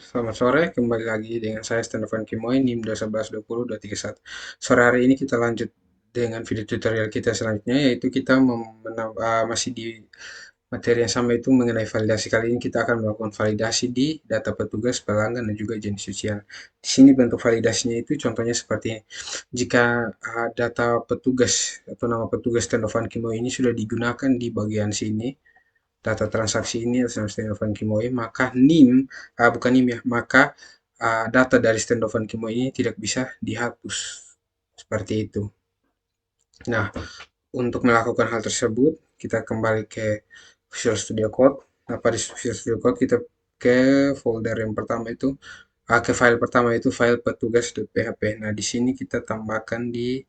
Selamat sore, kembali lagi dengan saya Stefan Kimoy, NIM 21120 Sore hari ini kita lanjut dengan video tutorial kita selanjutnya, yaitu kita masih di materi yang sama, itu mengenai validasi. Kali ini kita akan melakukan validasi di data petugas, pelanggan, dan juga jenis cucian. Di sini bentuk validasinya itu contohnya seperti ini. Jika data petugas atau nama petugas Stefan Kimoy ini sudah digunakan di bagian sini, data transaksi ini atas nama Van Kimoe, maka NIM, bukan NIM ya, maka data dari Van Kimoe ini tidak bisa dihapus. Seperti itu. Nah, untuk melakukan hal tersebut, kita kembali ke Visual Studio Code. Nah, pada Visual Studio Code kita ke folder yang pertama itu, ke file pertama itu file petugas.php. Nah, di sini kita tambahkan di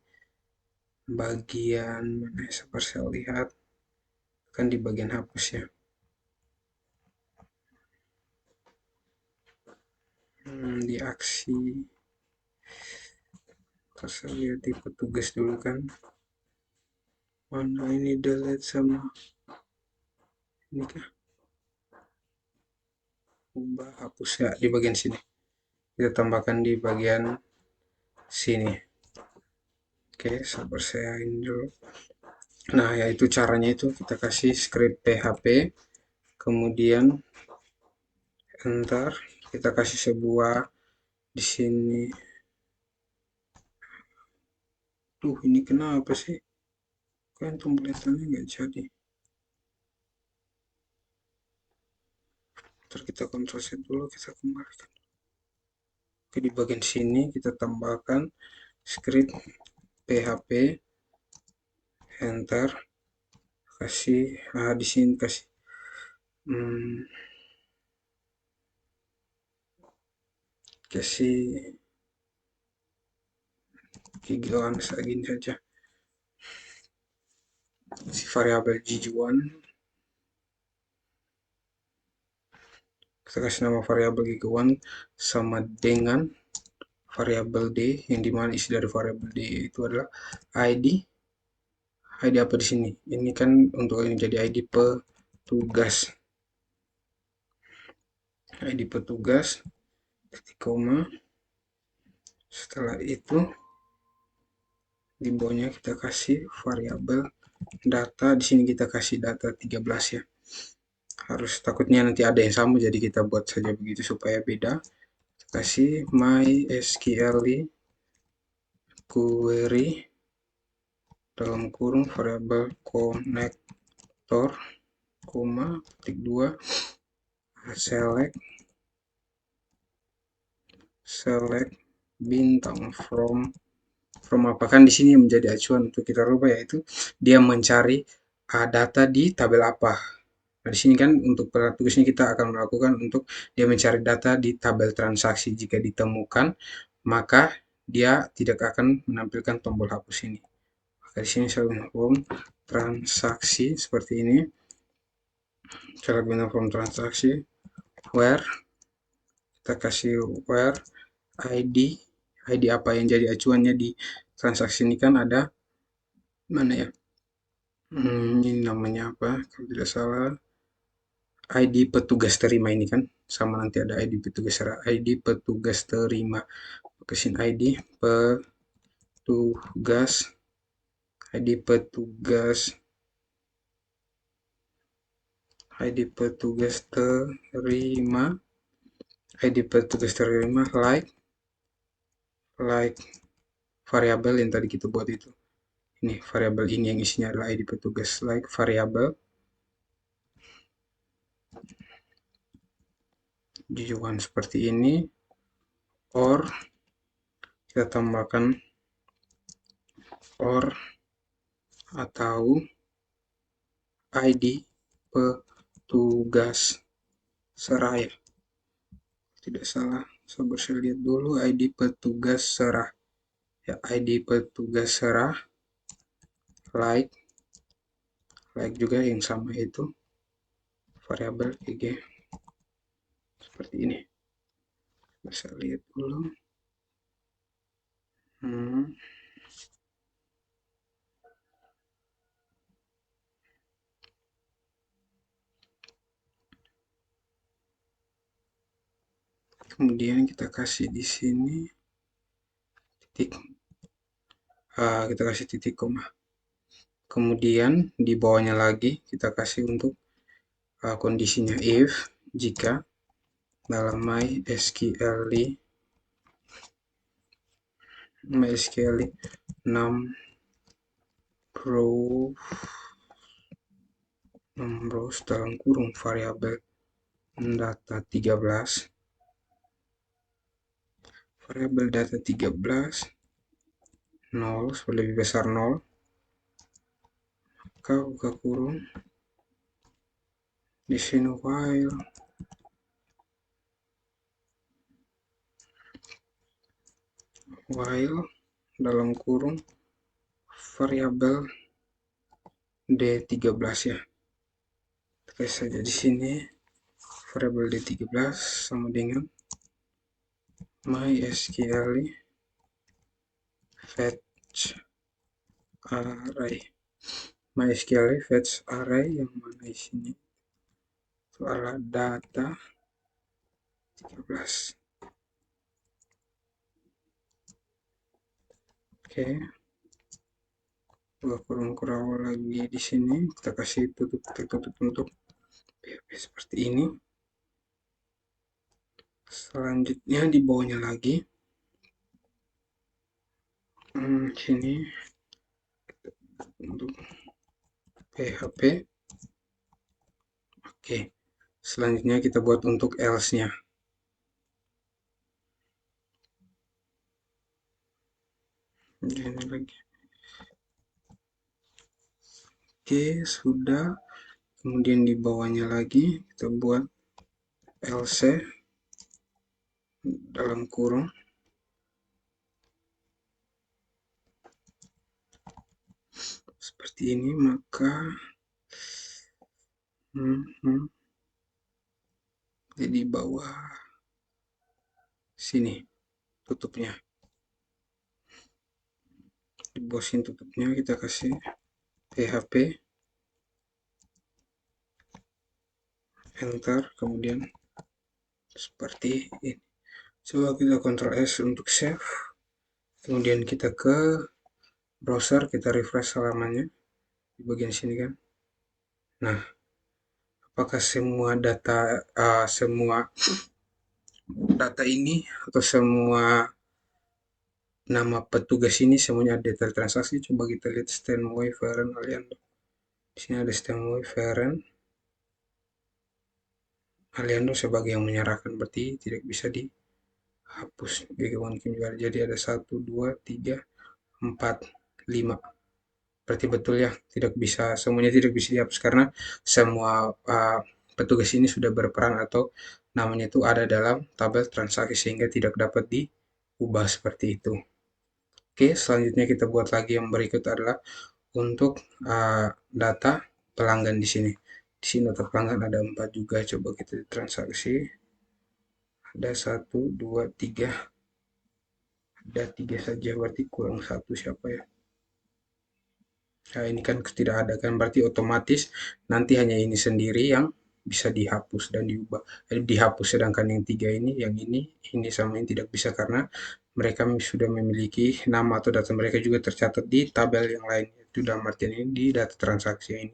bagian mana, seperti saya lihat, kan di bagian hapus ya. Di aksi. Terus saya lihat di petugas dulu kan. Mana ini delete sama ini kah? Ubah hapus ya di bagian sini. Kita tambahkan di bagian sini. Oke, sabar saya ini dulu. Nah, yaitu caranya itu kita kasih script PHP, kemudian enter, kita kasih sebuah di sini. Tuh, ini kenapa sih? Kan tulisannya nggak jadi. Ntar kita Ctrl Z dulu, kita kembalikan. Oke, di bagian sini kita tambahkan script PHP, enter, kasih di sini kasih hmm, kasih tigaan segini saja, si variabel gg1, kita kasih nama variabel gg1 sama dengan variabel d, yang dimana isi dari variabel d itu adalah id. Id apa di sini? Ini kan untuk ini jadi id petugas, id petugas titik koma. Setelah itu di bawahnya kita kasih variabel data. Di sini kita kasih data 13 ya. Harus, takutnya nanti ada yang sama, jadi kita buat saja begitu supaya beda. Kita kasih mysql query dalam kurung variabel connector, koma, petik 2, select bintang from apa, kan di sini menjadi acuan untuk kita rubah, yaitu dia mencari data di tabel apa. Nah, di sini kan untuk tugasnya kita akan melakukan untuk dia mencari data di tabel transaksi. Jika ditemukan, maka dia tidak akan menampilkan tombol hapus ini. Maka di sini saya form transaksi seperti ini. Cara guna form transaksi where, kita kasih where id. Id apa yang jadi acuannya di transaksi ini kan ada mana ya? Ini namanya apa? Kalau tidak salah ID petugas terima, ini kan sama, nanti ada ID petugas terima, ID petugas terima. Kasih ID petugas, ID petugas, ID petugas terima, ID petugas terima, like variabel yang tadi kita buat itu. Ini variabel ini yang isinya adalah ID petugas, like variabel tujuan seperti ini, or kita tambahkan or atau ID petugas serah ya, tidak salah. Sabar saya lihat dulu, ID petugas serah ya, ID petugas serah, like juga yang sama, itu variabel ig seperti ini. Bisa lihat dulu. hmm. kemudian kita kasih di sini titik, kita kasih titik koma. Kemudian di bawahnya lagi kita kasih untuk kondisinya if jika dalam MySQL 6 rows dalam kurung variabel data 13, variabel data 13 0 lebih besar 0, maka buka kurung di sini while dalam kurung variabel D13 ya. Oke saja di sini variabel D13 sama dengan MySQL fetch array. MySQL fetch array yang mana isinya itu adalah data 13. Oke. Buka kurung kurawal lagi di sini, kita kasih tertutup untuk PHP seperti ini. Selanjutnya di bawahnya lagi, sini untuk PHP. Oke, selanjutnya kita buat untuk else-nya. Ini lagi. Oke, sudah. Kemudian di bawahnya lagi kita buat else dalam kurung seperti ini, maka jadi bawah sini tutupnya, di bawah sini tutupnya kita kasih PHP, enter, kemudian seperti ini. Coba kita Ctrl S untuk save, kemudian kita ke browser, kita refresh halamannya di bagian sini kan. Nah, apakah semua data ini atau semua nama petugas ini semuanya ada detail transaksi? Coba kita lihat Stanway, Feren, Aliando. Di sini ada Stanway, Feren, Aliando sebagai yang menyerahkan, berarti tidak bisa dihapus. Jadi ada 1, 2, 3, 4, 5. Berarti betul ya, tidak bisa, semuanya tidak bisa dihapus karena semua petugas ini sudah berperan atau namanya itu ada dalam tabel transaksi sehingga tidak dapat diubah seperti itu. Oke, selanjutnya kita buat lagi yang berikut adalah untuk data pelanggan di sini. Di sini data pelanggan ada 4 juga. Coba kita transaksi. Ada 1, 2, 3. Ada 3 saja, berarti kurang 1 siapa ya? Nah, ini kan tidak ada kan, berarti otomatis nanti hanya ini sendiri yang bisa dihapus dan diubah. Dihapus, sedangkan yang 3 ini, yang ini sama ini tidak bisa karena mereka sudah memiliki nama atau data mereka juga tercatat di tabel yang lain. Itu dalam artian ini di data transaksi ini.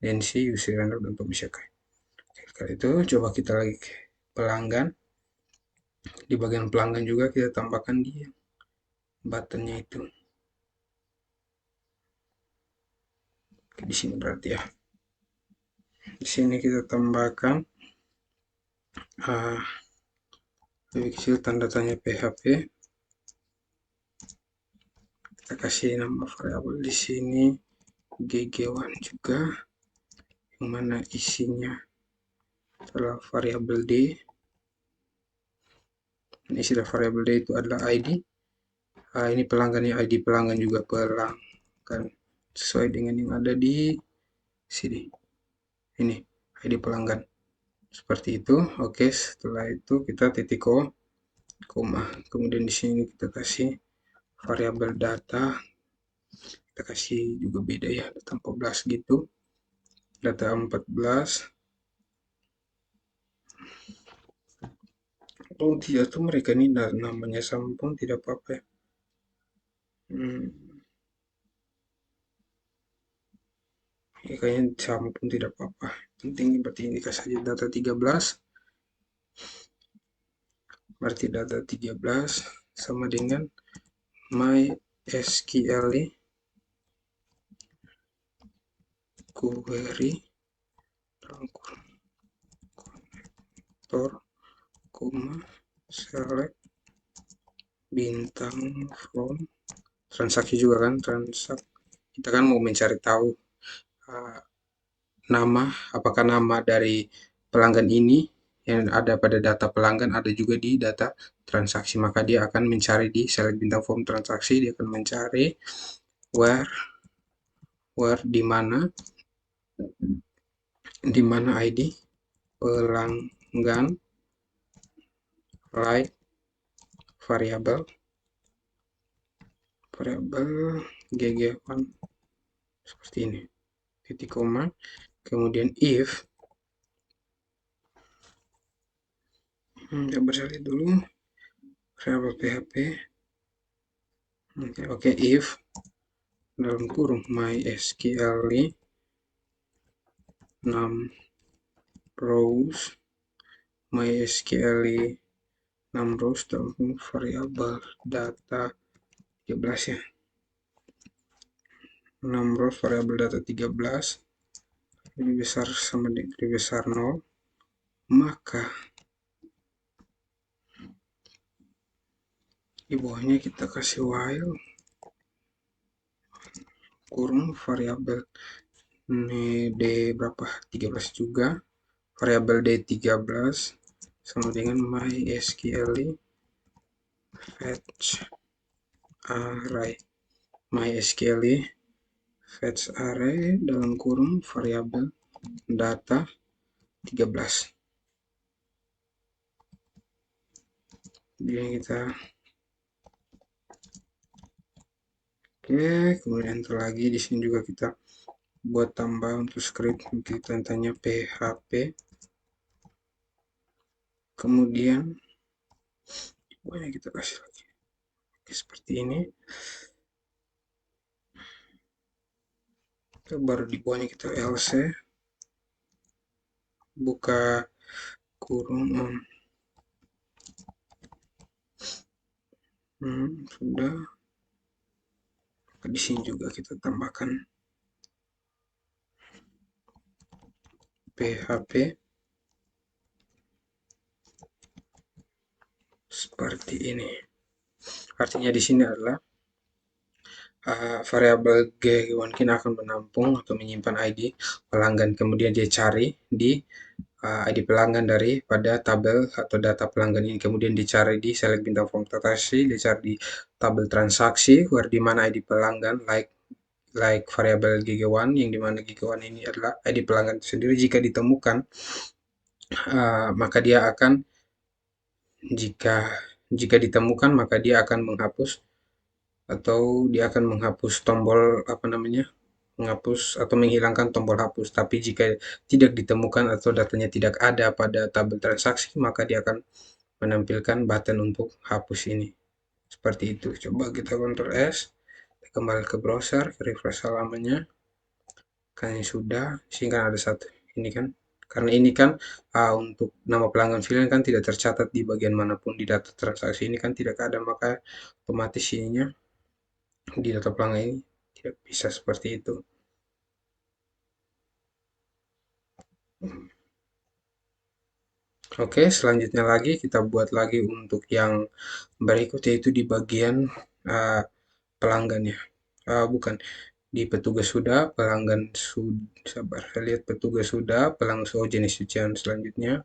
Dan si user random dan pemisahan. Setelah itu coba kita lagi ke pelanggan. Di bagian pelanggan juga kita tambahkan di buttonnya itu. Di sini berarti ya. Di sini kita tambahkan lebih kecil tanda tanya PHP. Kita kasih nama variabel di sini gg1 juga, yang mana isinya adalah variabel d. Isi dari variabel d itu adalah ID. Ini pelanggannya, ID pelanggan juga pelanggan sesuai dengan yang ada di sini. Ini ID pelanggan. Seperti itu. Oke, setelah itu kita titik koma. Kemudian di sini kita kasih variabel data. Kita kasih juga beda ya, data 14 gitu. Data 14 Oh tidak tuh mereka ini namanya sampung tidak apa-apa ya. Hmm, ya kayaknya sampung tidak apa-apa. Penting berarti ini kasih saja data 13. Berarti data 13 sama dengan MySQL query konektor, select bintang from transaksi juga kan transaksi. Kita kan mau mencari tahu uh, nama, apakah nama dari pelanggan ini yang ada pada data pelanggan ada juga di data transaksi, maka dia akan mencari di select bintang form transaksi, dia akan mencari where di mana ID pelanggan like variabel gg1 seperti ini titik koma, kemudian if kita bersalin dulu variabel php. Oke, if dalam kurung mysql 6 rows mysql 6 rows dalam variabel data 13 ya, 6 rows variabel data 13 lebih besar sama lebih besar 0, maka di bawahnya kita kasih while kurung variabel ini d berapa 13 juga, variabel d13 sama dengan mysql fetch array mysql fetch array dalam kurung variabel data 13. Jadi kita kemudian enter lagi di sini juga kita buat tambah untuk script, kita tanya php, kemudian pokoknya kita kasih lagi. Oke, seperti ini. Baru di bawahnya kita else buka kurung sudah. Di sini juga kita tambahkan php seperti ini. Artinya di sini adalah variabel g1 akan menampung atau menyimpan ID pelanggan, kemudian dia cari di ID pelanggan daripada tabel atau data pelanggan ini, kemudian dicari di select bintang form transaksi, dicari di tabel transaksi where di mana ID pelanggan like variabel gg1 yang dimana gg1 ini adalah ID pelanggan itu sendiri. Jika ditemukan maka dia akan jika jika ditemukan maka dia akan menghapus atau dia akan menghapus tombol apa namanya, menghapus atau menghilangkan tombol hapus. Tapi jika tidak ditemukan atau datanya tidak ada pada tabel transaksi, maka dia akan menampilkan button untuk hapus ini. Seperti itu. Coba kita Ctrl S, kembali ke browser, refresh halamannya. Kayaknya sudah, sehingga ada satu. Ini kan, karena ini kan untuk nama pelanggan freelance kan tidak tercatat di bagian manapun di data transaksi ini kan tidak ada, maka otomatis ininya di data pelanggan ini tidak bisa seperti itu. Oke, selanjutnya lagi kita buat lagi untuk yang berikut, yaitu di bagian uh, pelanggan ya. Bukan, di petugas sudah, pelanggan sudah, sabar, saya lihat petugas sudah, pelanggan jenis cucian selanjutnya.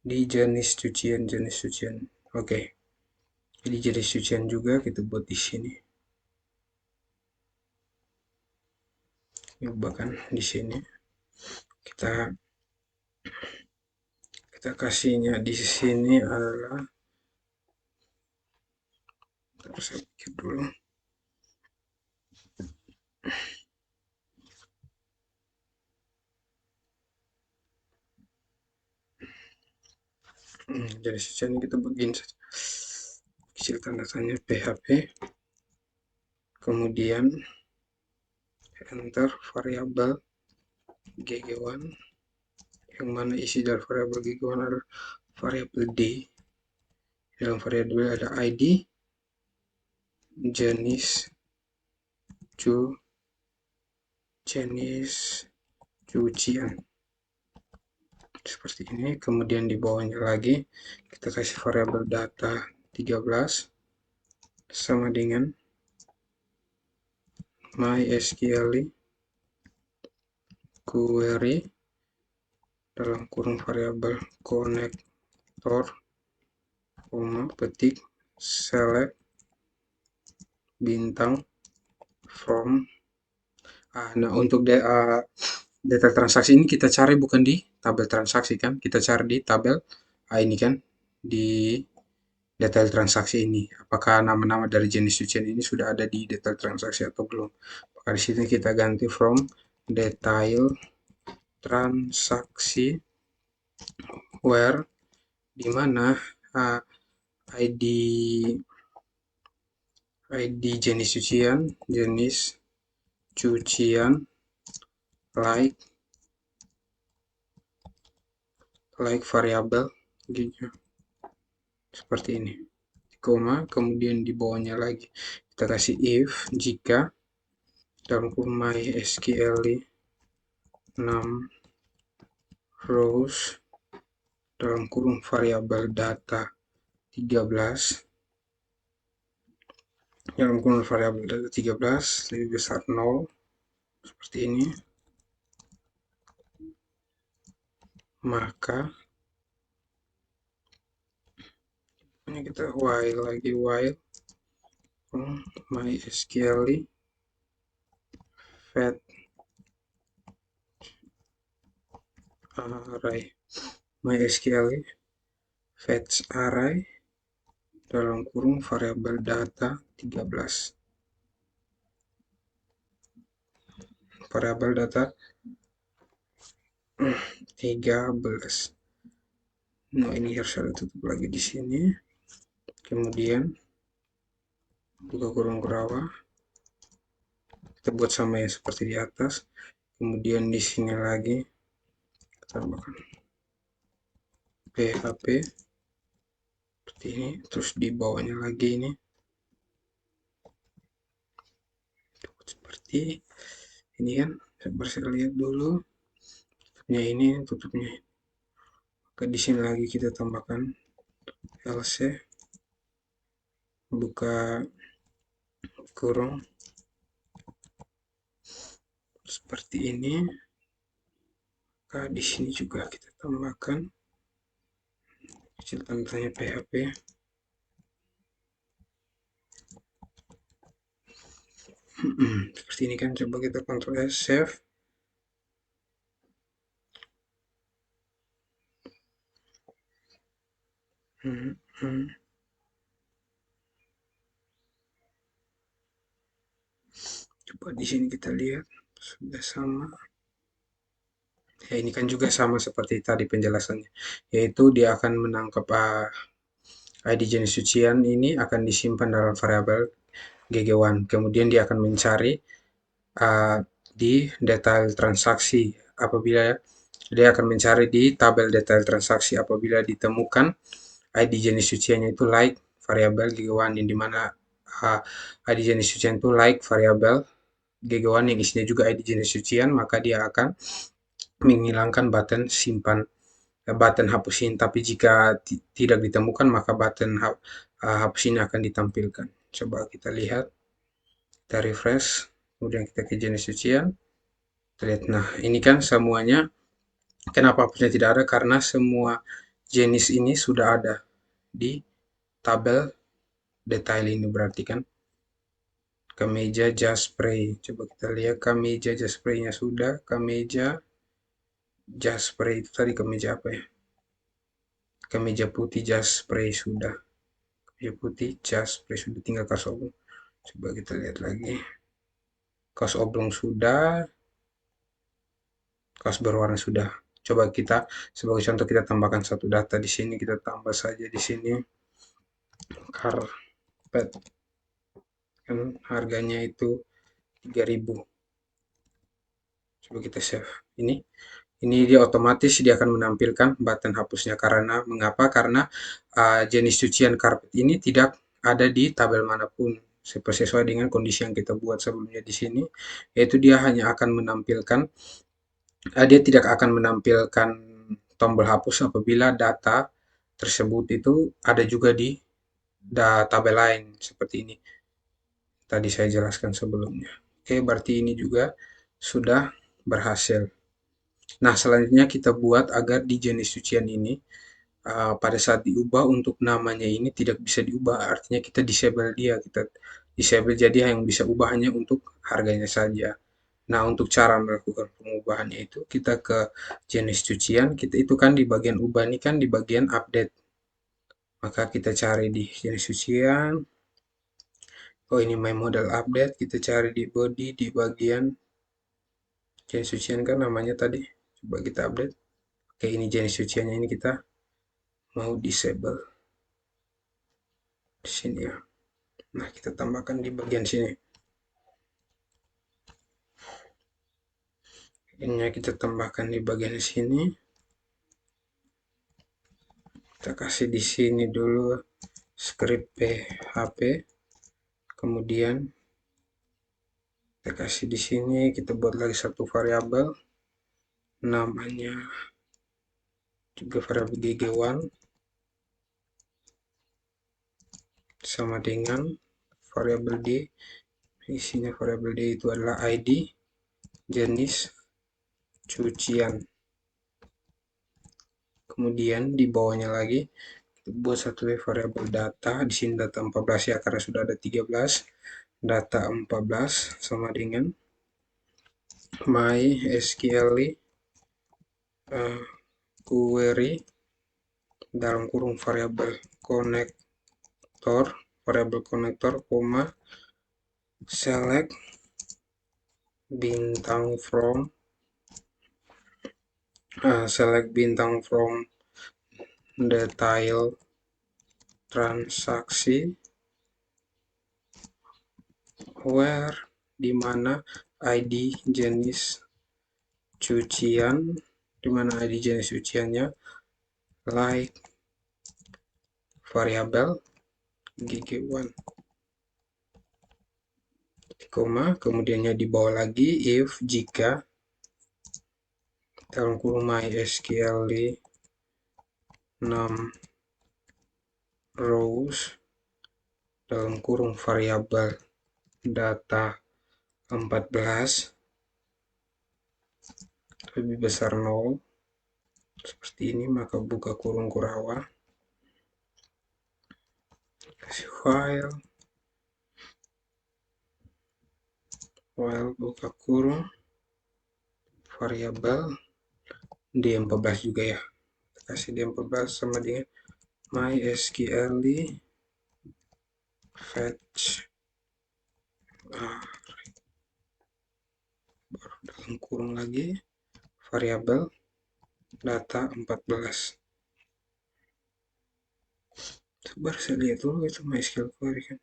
Di jenis cucian. Oke, jadi jenis cucian juga kita buat di sini. Coba di sini kita kita kasihnya di sini adalah, terus saya pikir dulu. Jadi sisanya kita begini saja. Kecil tanda tanya PHP, kemudian enter variabel gg1, yang mana isi dari variabel gg1 adalah variabel d. Dalam variabel ada id, jenis, jenis cucian, seperti ini. Kemudian di bawahnya lagi kita kasih variabel data 13 sama dengan mysql query dalam kurung variabel konektor, petik select bintang from. Nah, untuk detail transaksi ini kita cari bukan di tabel transaksi kan, kita cari di tabel ini kan, di detail transaksi ini. Apakah nama-nama dari jenis cucian ini sudah ada di detail transaksi atau belum? Maka di sini kita ganti from detail transaksi where, di mana uh, ID ID jenis cucian like variabel gitu, seperti ini, koma, kemudian di bawahnya lagi kita kasih if jika dalam kurung mysql 6 rows dalam kurung variabel data 13 dalam kurung variabel data 13 lebih besar 0, seperti ini, maka ini kita while lagi, while mysql fetch array mysql fetch array dalam kurung variabel data 13, variabel data 13. Nah, ini harus ada tutup lagi di sini. Kemudian buka kurung brawa, kita buat sama yang seperti di atas. Kemudian di sini lagi kita tambahkan php seperti ini. Terus di bawahnya lagi ini seperti ini kan. Saya lihat dulu tutupnya ini, tutupnya. Maka di sini lagi kita tambahkan else, buka kurung seperti ini. Maka di sini juga kita tambahkan kecil tanda tanya PHP. Seperti ini kan, coba kita Ctrl S, save. Coba di sini kita lihat sudah sama. Ya, ini kan juga sama seperti tadi penjelasannya, yaitu dia akan menangkap ID jenis cucian ini akan disimpan dalam variabel gg1. Kemudian dia akan mencari di detail transaksi apabila dia akan mencari di tabel detail transaksi apabila ditemukan ID jenis cuciannya itu like variabel gg1, yang dimana ID jenis cucian itu like variabel gg1 yang isinya juga ID jenis cucian, maka dia akan menghilangkan button simpan, button hapus ini. Tapi jika tidak ditemukan, maka button hapus ini akan ditampilkan. Coba kita lihat, kita refresh, kemudian kita ke jenis cucian, kita lihat. Nah, ini kan semuanya, kenapa hapusnya tidak ada? Karena semua jenis ini sudah ada di tabel detail ini, berarti kan kemeja jas spray. Coba kita lihat, kemeja jas spraynya sudah, kemeja jas spray itu tadi kemeja apa ya? Kemeja putih jas spray sudah. Kemeja putih jas spray sudah, tinggal kaos oblong. Coba kita lihat lagi. Kaos oblong sudah, kaos berwarna sudah. Coba kita sebagai contoh kita tambahkan satu data di sini, kita tambah saja di sini karpet, kan harganya itu 3.000. Coba kita save. Ini dia otomatis dia akan menampilkan button hapusnya. Karena mengapa? Karena jenis cucian karpet ini tidak ada di tabel manapun sesuai dengan kondisi yang kita buat sebelumnya di sini, yaitu dia hanya akan menampilkan dia tidak akan menampilkan tombol hapus apabila data tersebut itu ada juga di tabel lain seperti ini. Tadi saya jelaskan sebelumnya. Oke, berarti ini juga sudah berhasil. Nah, selanjutnya kita buat agar di jenis cucian ini pada saat diubah untuk namanya ini tidak bisa diubah. Artinya kita disable dia, kita disable jadi yang bisa ubah hanya untuk harganya saja. Nah, untuk cara melakukan pengubahannya itu kita ke jenis cucian, kita itu kan di bagian ubah ini kan di bagian update. Maka kita cari di jenis cucian. Oh, ini my model update. Kita cari di body di bagian jenis cucian kan namanya tadi. Coba kita update. Oke, ini jenis cuciannya ini kita mau disable di sini ya. Nah, kita tambahkan di bagian sini. Ini kita tambahkan di bagian sini. Kita kasih di sini dulu script PHP. Kemudian kita kasih di sini, kita buat lagi satu variabel namanya juga variabel gg1 sama dengan variabel d. Isinya variabel d itu adalah id jenis cucian. Kemudian di bawahnya lagi kita buat satu variabel data. Di sini data 14 ya karena sudah ada 13. Data 14 sama dengan mysql query dalam kurung variabel konektor, koma select bintang from detail transaksi where dimana id jenis cucian, dimana id jenis cuciannya like variabel gg1 koma, kemudiannya di bawah lagi if jika dalam kurung mysql 6 rows dalam kurung variabel data 14 lebih besar 0 seperti ini, maka buka kurung kurawal, kasih file, buka kurung variabel d14 juga ya, kasih d14 sama dengan mysql fetch baru dalam kurung lagi variabel data 14. Sebentar saya lihat dulu itu MySQL query kan.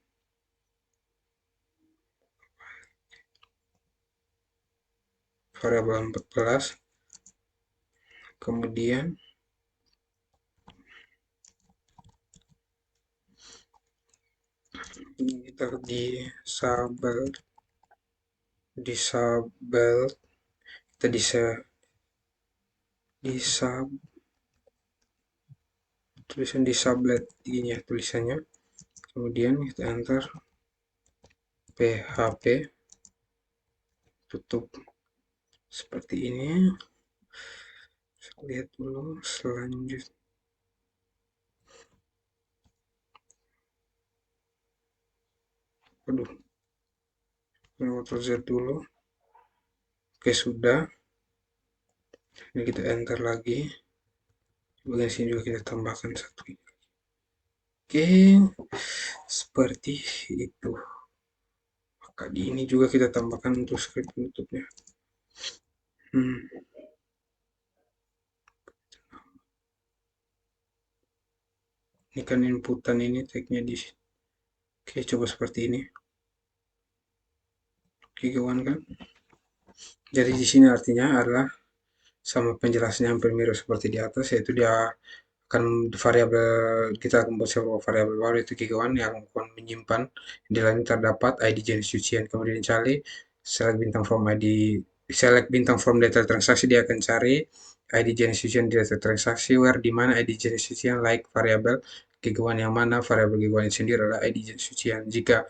Variabel 14. Kemudian kita disable kita tulisan disablet ini ya tulisannya, kemudian kita enter php, tutup seperti ini. Lihat dulu selanjutnya. Aduh, Ctrl Z dulu. Oke, sudah. Ini kita enter lagi. Bagian sini juga kita tambahkan satu. Oke, seperti itu. Maka di ini juga kita tambahkan untuk script penutupnya. Ini kan inputan ini tagnya di sini. Oke, coba seperti ini. Oke, kawan kan. Jadi di sini artinya adalah sama penjelasannya hampir mirip seperti di atas, yaitu dia akan variabel kita akan buat sebuah variabel baru itu kawan yang akan menyimpan di dalamnya terdapat ID jenis cucian. Kemudian cari select bintang from ID, select bintang from data transaksi, dia akan cari ID jenis cucian di data transaksi where di mana ID jenis cucian like variabel keguan yang mana variabel keguan sendiri adalah ID jenis cucian. Jika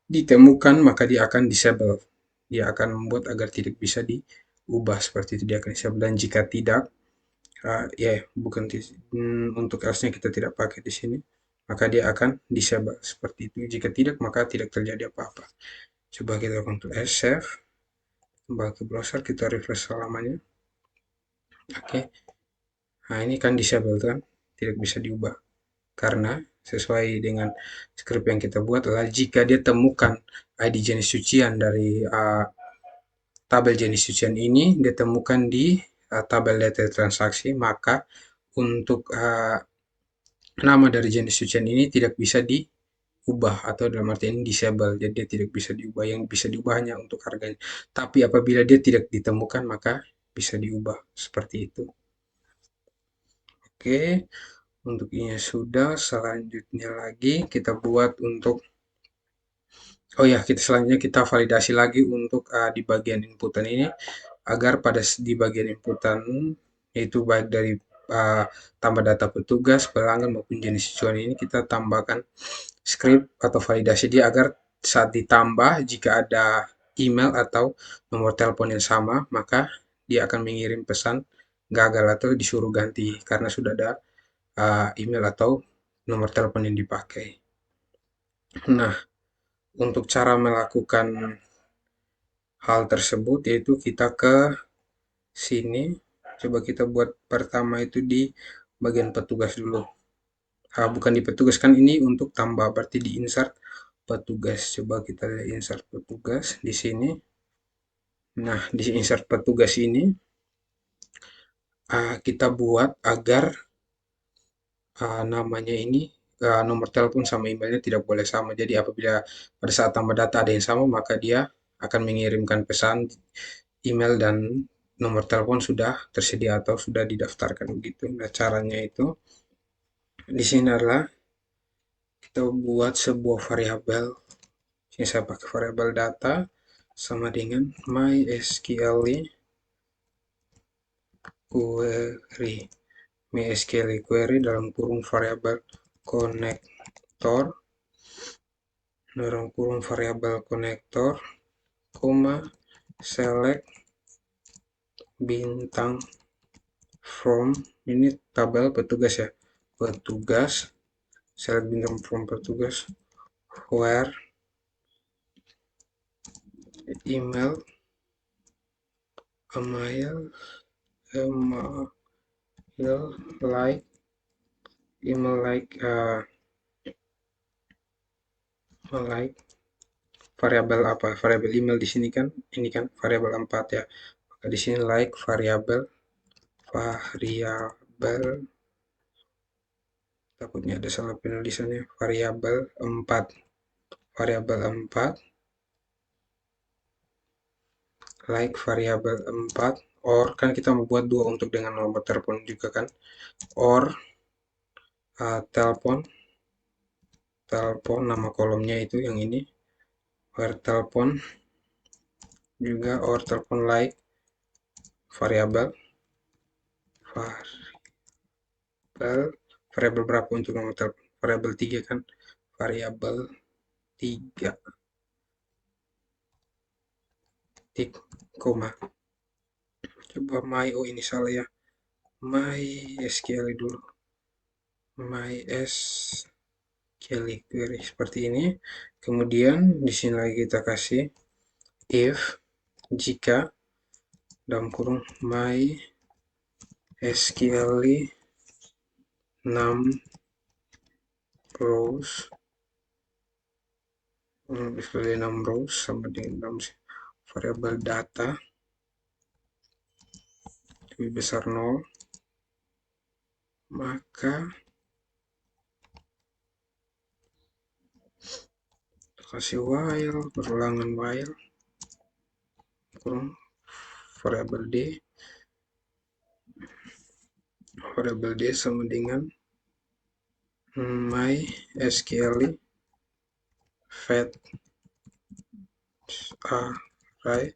ditemukan maka dia akan disable, dia akan membuat agar tidak bisa diubah seperti itu, dia akan disable. Dan jika tidak, ya bukan untuk else-nya kita tidak pakai di sini, maka dia akan disable seperti itu. Jika tidak maka tidak terjadi apa-apa. Coba kita untuk save, kembali ke browser, kita refresh selamanya. Oke, nah ini kan disable kan, tidak bisa diubah karena sesuai dengan script yang kita buat adalah jika dia temukan ID jenis cucian dari tabel jenis cucian ini ditemukan di tabel data transaksi, maka untuk nama dari jenis cucian ini tidak bisa diubah atau dalam arti ini disable. Jadi dia tidak bisa diubah. Yang bisa diubah hanya untuk harganya. Tapi apabila dia tidak ditemukan maka bisa diubah seperti itu. Oke, untuk ini sudah. Selanjutnya lagi kita buat untuk oh ya, kita selanjutnya kita validasi lagi untuk di bagian inputan ini agar pada di bagian inputan yaitu baik dari uh, tambah data petugas, pelanggan maupun jenis cuan ini kita tambahkan script atau validasi dia agar saat ditambah jika ada email atau nomor telepon yang sama maka dia akan mengirim pesan gagal atau disuruh ganti karena sudah ada email atau nomor telepon yang dipakai. Nah, untuk cara melakukan hal tersebut yaitu kita ke sini, coba kita buat pertama itu di bagian petugas dulu. Bukan di petugas kan ini untuk tambah, berarti di insert petugas. Coba kita lihat insert petugas di sini. Nah, di insert petugas ini kita buat agar namanya ini nomor telepon sama emailnya tidak boleh sama. Jadi apabila pada saat tambah data ada yang sama, maka dia akan mengirimkan pesan email dan nomor telepon sudah tersedia atau sudah didaftarkan begitu. Nah, caranya itu di sini adalah kita buat sebuah variabel. Sini saya pakai variabel data sama dengan mysql query. MySQL query dalam kurung variabel konektor dalam kurung variabel konektor, koma select bintang from ini tabel petugas ya, petugas select bintang from petugas where email email email like email like variabel apa, variabel email di sini kan ini kan variabel 4 ya, maka di sini like variabel takutnya ada salah penulisannya, variabel 4 like variabel 4 or kan kita membuat dua untuk dengan nomor telepon juga kan, or telepon nama kolomnya itu yang ini or telepon juga or telepon like variabel variabel berapa untuk nomor telepon, variabel 3 kan, variabel 3 tik koma, coba oh ini salah ya, MySQL dulu, MySQL query seperti ini. Kemudian di sini lagi kita kasih if jika dalam kurung MySQL 6 rows display 6 rows sama dengan 6 variabel data lebih besar 0, maka kasih while, berulangan while, kurung variabel d sama dengan my SQL fetch array,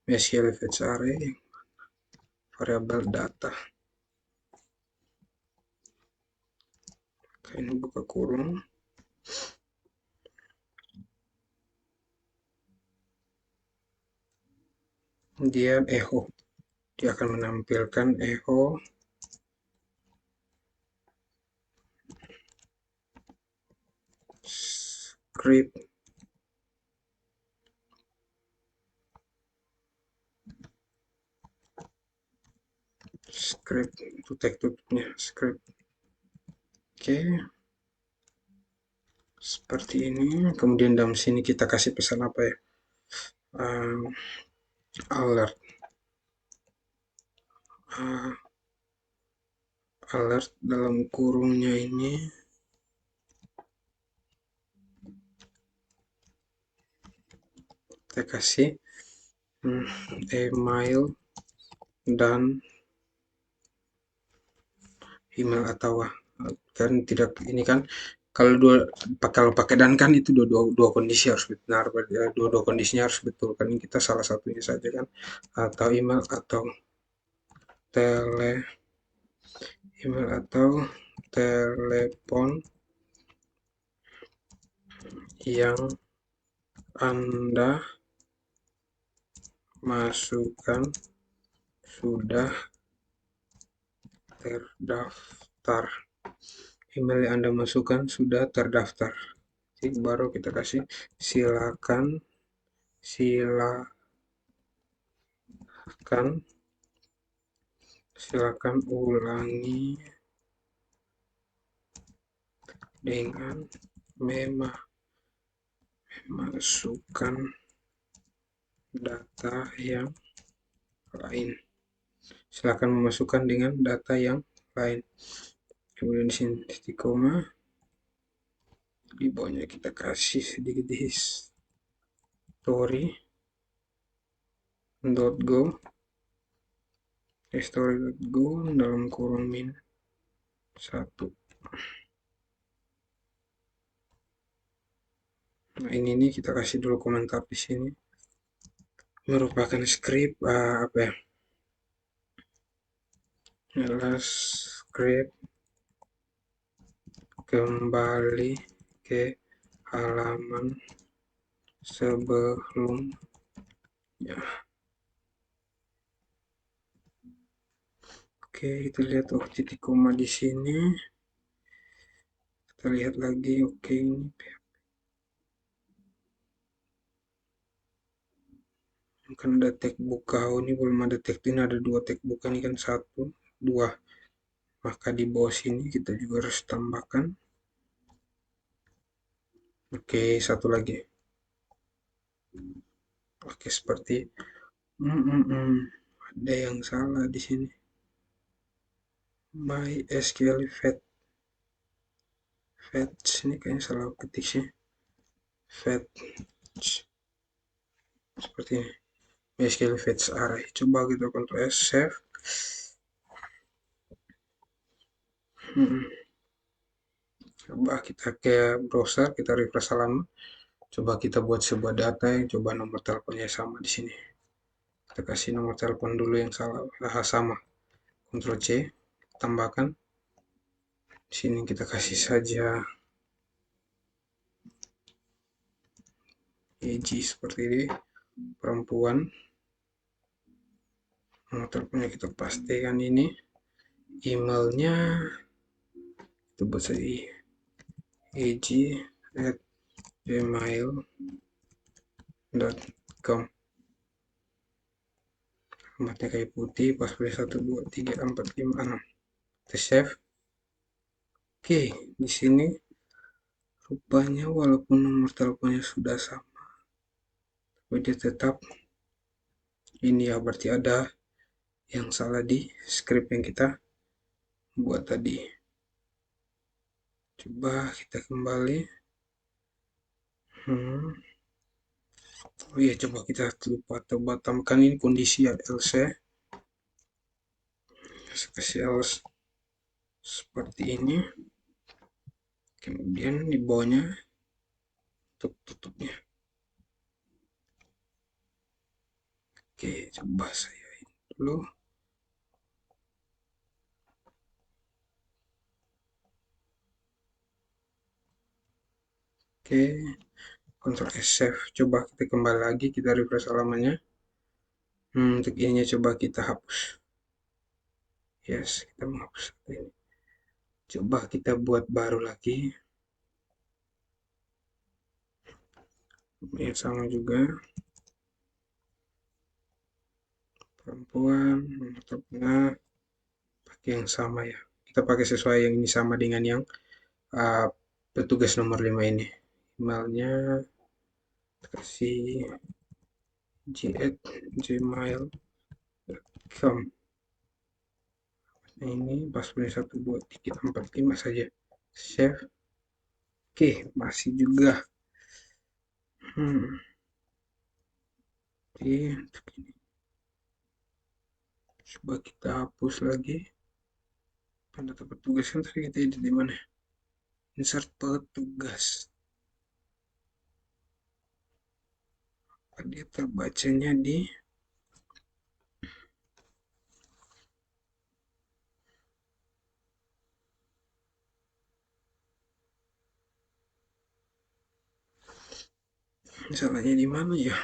SQL fetch array variabel data. Oke, ini buka kurung, kemudian echo, dia akan menampilkan echo script itu tag tutupnya script. Oke, seperti ini. Kemudian dalam sini kita kasih pesan apa ya, alert alert dalam kurungnya ini kita kasih email dan email atau kan tidak, ini kan kalau pakai dan kan itu dua kondisi harus benar, dua kondisinya harus betul kan, kita salah satunya saja kan, atau email atau telepon yang Anda masukkan sudah terdaftar. Email yang Anda masukkan sudah terdaftar. Jadi baru kita kasih silakan ulangi dengan memasukkan data yang lain. Silakan memasukkan dengan data yang lain. Kemudian di sini titik koma, di bawahnya kita kasih sedikit history.go dalam kurung -1. Nah, ini kita kasih dulu komentar di sini. Merupakan script apa ya? Adalah script kembali ke halaman sebelumnya. Oke, kita lihat titik koma di sini. Kita lihat lagi. Oke, ini kan ada tag buka. Ini belum ada tag, ini ada 2 tag buka, ini kan 1, 2. Maka di bawah sini kita juga harus tambahkan. Oke, 1 lagi. Oke, seperti ada yang salah di sini. My SQL fetch ini kayaknya salah ketik sih. Fetch seperti ini. My SQL fetch array. Coba kita Ctrl S, save. Coba kita ke browser, kita refresh halaman. Coba kita buat sebuah data yang coba nomor teleponnya sama di sini. Kita kasih nomor telepon dulu yang sama. Ctrl C, tambahkan. Di sini kita kasih saja EG seperti ini, perempuan. Nomor teleponnya kita pastikan ini. Emailnya kita buat saja eg@gmail.com. Alamatnya kayak putih, password 1 2 3 4 5 6. Kita save. Oke, di sini rupanya walaupun nomor teleponnya sudah sama, tapi dia tetap ini ya, berarti ada yang salah di script yang kita buat tadi. Coba kita kembali. Hmm. Oh iya, coba kita lupa tambahkan ini kondisi ya, else. Saya kasih else seperti ini. Kemudian di bawahnya tutupnya. Oke, coba saya ini dulu. Oke, Ctrl S save. Coba kita kembali lagi, kita refresh halamannya. Untuk ininya coba kita hapus. Yes, kita menghapus ini. Coba kita buat baru lagi. Ya, sama juga. Perempuan, tetapnya pakai yang sama ya. Kita pakai sesuai yang ini sama dengan yang uh, petugas nomor 5 ini. Emailnya kasih g@gmail.com. Nah, ini password 12345 saja. Save. Oke, masih juga. Hmm. Oke, coba kita hapus lagi. Data petugas kan tadi kita edit di mana? Insert petugas. Dia terbacanya di salahnya di mana ya?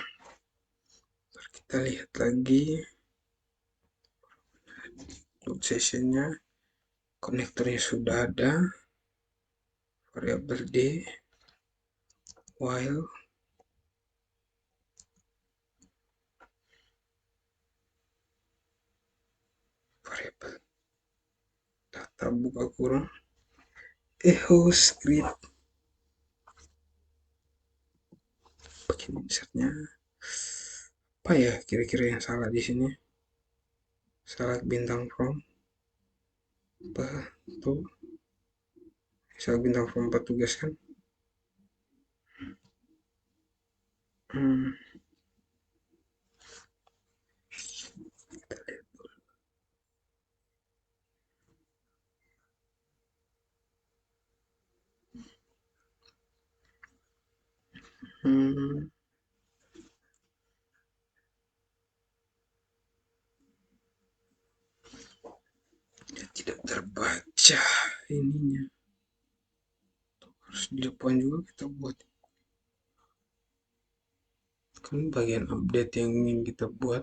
Ntar kita lihat lagi load sessionnya, konektornya sudah ada, variabel d, while, variabel data buka kurung, echo script, bikin insertnya apa ya kira-kira yang salah di sini? Salah bintang from, tuh, salah bintang from petugas kan? Hmm. Hmm. Ya, tidak terbaca ininya. Harus di depan juga kita buat. Kan bagian update yang ingin kita buat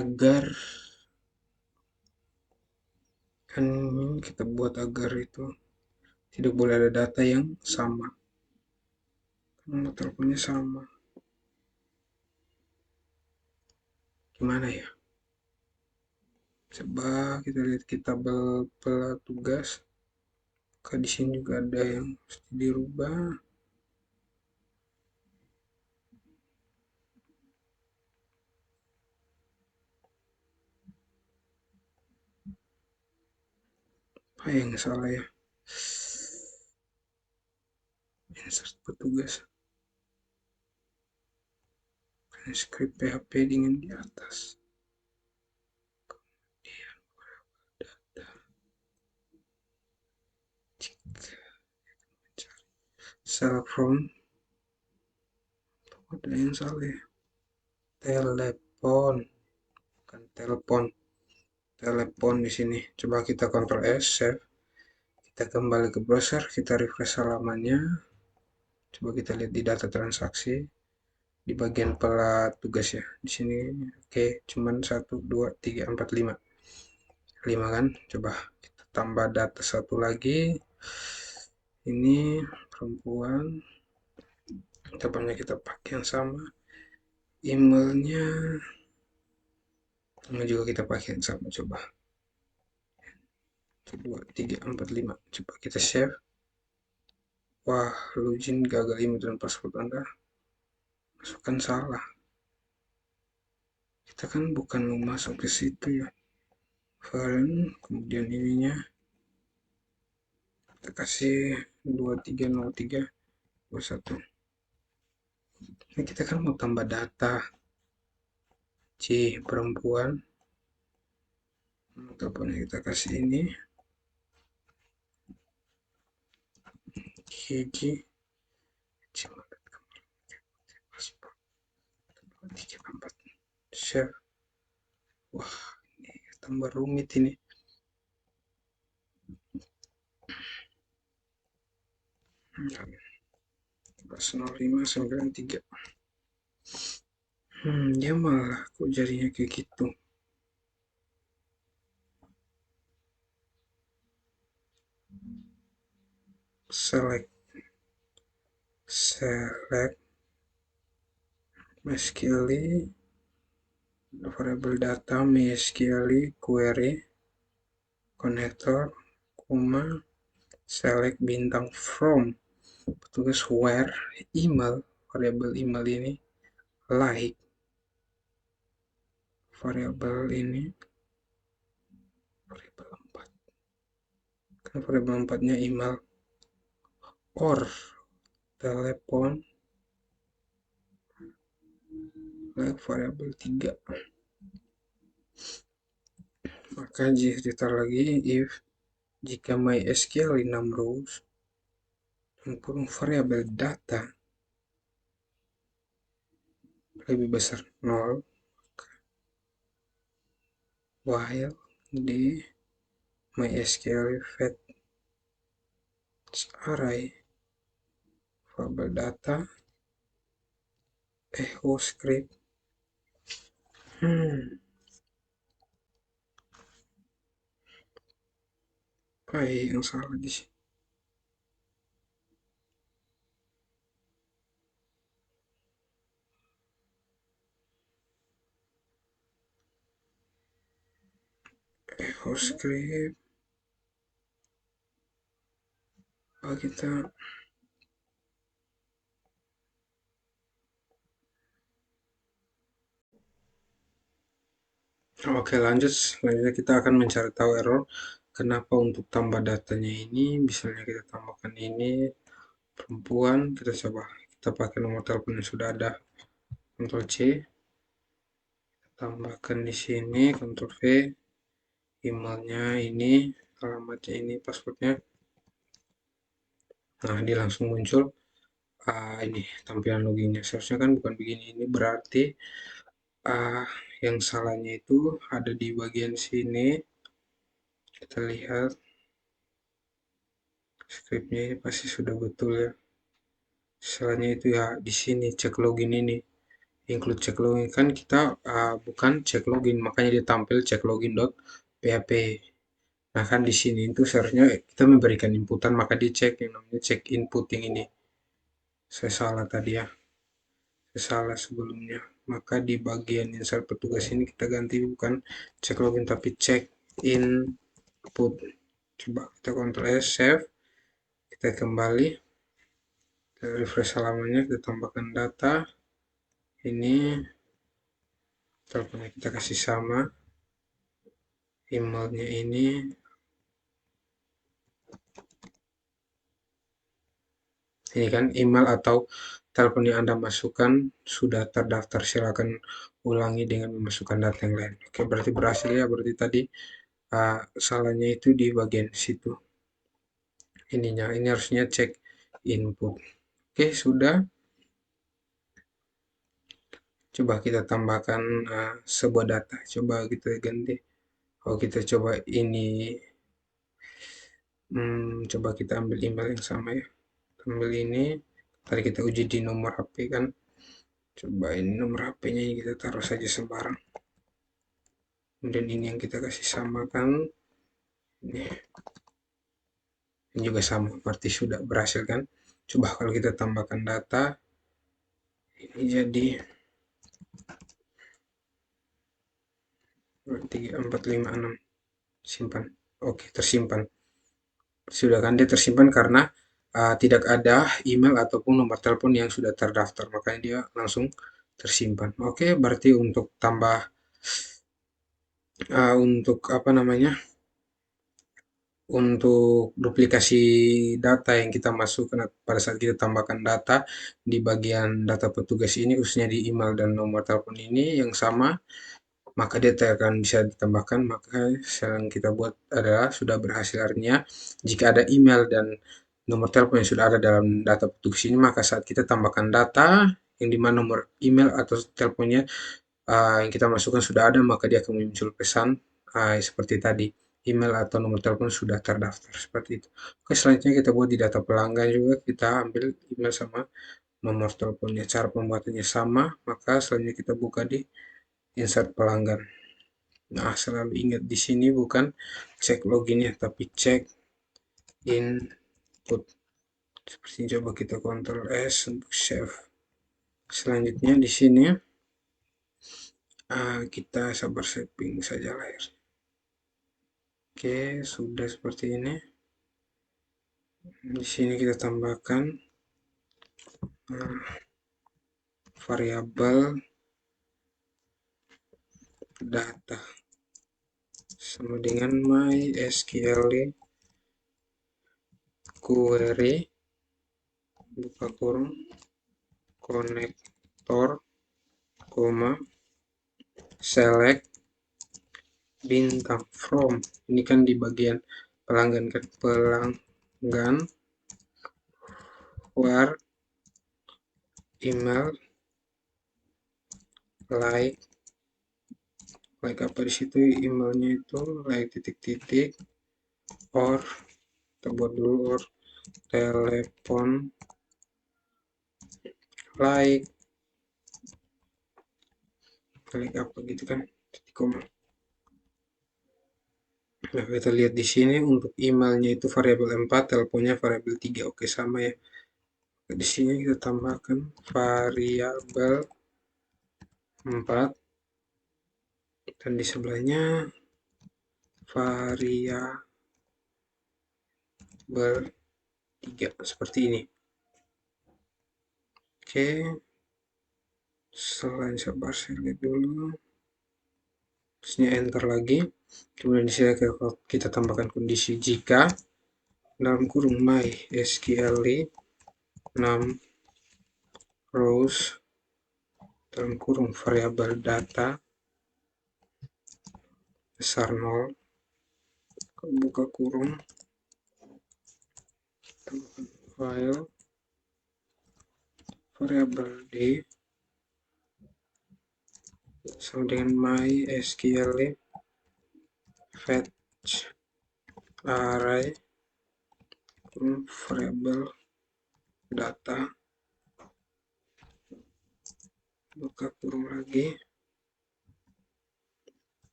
agar kan kita buat agar itu tidak boleh ada data yang sama. Nomor teleponnya sama. Gimana ya? Coba kita lihat kita petugas. Apakah di sini juga ada yang mesti dirubah? Apa yang salah ya? Insert petugas. Script PHP dengan di atas. Kemudian data. Jika mencari cell phone, ada yang salah ya? Telepon, bukan telepon. Telepon di sini. Coba kita Ctrl S, save. Kita kembali ke browser, kita refresh halamannya. Coba kita lihat di data transaksi di bagian pelat tugas ya. Di sini oke, cuman 1 2 3 4 5. 5 kan? Coba kita tambah data satu lagi. Ini perempuan. Teleponnya kita pakai yang sama. Emailnya juga kita pakai yang sama. Coba 1 2 3 4 5. Coba kita save. Wah, login gagal email dan password Anda. Masukkan salah. Kita kan bukan mau masuk ke situ ya. File, kemudian ininya kita kasih 230321. Ini kita kan mau tambah data. C perempuan. Ataupun kita kasih ini. Gigi. Tiga empat. Share. Wah, ini tambah rumit ini. Pas 0593. Dia malah kok jadinya kayak gitu. Select MySQL variable data MySQL query connector koma select bintang from tugas where email variable email ini like variable ini variable 4 kan variable 4 nya email or telepon like variable 3 maka jika lagi if jika MySQL 6 rows dan kurung variabel data lebih besar 0 while di MySQL fetch array variabel data echo script apa yang salah di sini echo script kita oke lanjut selanjutnya kita akan mencari tahu error kenapa untuk tambah datanya ini misalnya kita tambahkan ini perempuan kita coba kita pakai nomor telepon yang sudah ada Ctrl C tambahkan di sini Ctrl V emailnya ini alamatnya ini passwordnya nah dia langsung muncul ini tampilan loginnya seharusnya kan bukan begini ini berarti yang salahnya itu ada di bagian sini kita lihat scriptnya ini pasti sudah betul ya salahnya itu ya di sini cek login ini include cek login kan kita bukan cek login makanya dia tampil cek login.php nah kan di sini itu seharusnya kita memberikan inputan maka dicek yang namanya cek input yang ini saya salah tadi ya saya salah sebelumnya maka di bagian insert petugas ini kita ganti bukan cek login tapi cek input coba kita Ctrl S save kita kembali kita refresh halamannya kita tambahkan data ini teleponnya kita kasih sama emailnya ini kan email atau telepon yang Anda masukkan sudah terdaftar silakan ulangi dengan memasukkan data yang lain oke berarti berhasil ya berarti tadi salahnya itu di bagian situ ininya ini harusnya cek input oke sudah coba kita tambahkan sebuah data coba kita ganti kita coba ini coba kita ambil email yang sama ya ambil ini tadi kita uji di nomor HP kan coba ini nomor HP-nya kita taruh saja sembarang kemudian ini yang kita kasih samakan ini juga sama berarti sudah berhasil kan coba kalau kita tambahkan data ini jadi 3456 simpan oke tersimpan sudah kan dia tersimpan karena tidak ada email ataupun nomor telepon yang sudah terdaftar makanya dia langsung tersimpan oke berarti untuk tambah untuk apa namanya untuk duplikasi data yang kita masukkan pada saat kita tambahkan data di bagian data petugas ini, khususnya di email dan nomor telepon ini yang sama, maka dia akan bisa ditambahkan. Maka yang kita buat adalah sudah berhasil, artinya jika ada email dan nomor telepon yang sudah ada dalam data petugas ini, maka saat kita tambahkan data yang dimana nomor email atau teleponnya yang kita masukkan sudah ada, maka dia akan muncul pesan seperti tadi, email atau nomor telepon sudah terdaftar, seperti itu. Oke, selanjutnya kita buat di data pelanggan juga, kita ambil email sama nomor teleponnya. Cara pembuatannya sama, maka selanjutnya kita buka di insert pelanggan. Nah, selalu ingat di sini bukan cek loginnya, tapi cek input. Seperti ini, coba kita Ctrl S untuk save. Selanjutnya di sini kita sabar saving saja layar. Oke, sudah seperti ini. Di sini kita tambahkan variabel data sama dengan MySQL query buka kurung konektor, koma, select bintang from. Ini kan di bagian pelanggan kan, pelanggan war email like apa di situ emailnya itu like titik-titik or kita buat dulu or telepon like apa gitu kan, titik koma. Nah, kita lihat di sini untuk emailnya itu variabel 4, teleponnya variabel 3. Oke, sama ya. Di sini kita tambahkan variabel 4 dan di sebelahnya variabel 3 seperti ini. Oke, selain sabar saya lihat dulu. Terusnya enter lagi. Kemudian di sini kita tambahkan kondisi jika dalam kurung MySQL 6 rows dalam kurung variabel data besar 0, buka kurung, file variabel d sama dengan MySQL fetch array kurung variabel data, buka kurung lagi,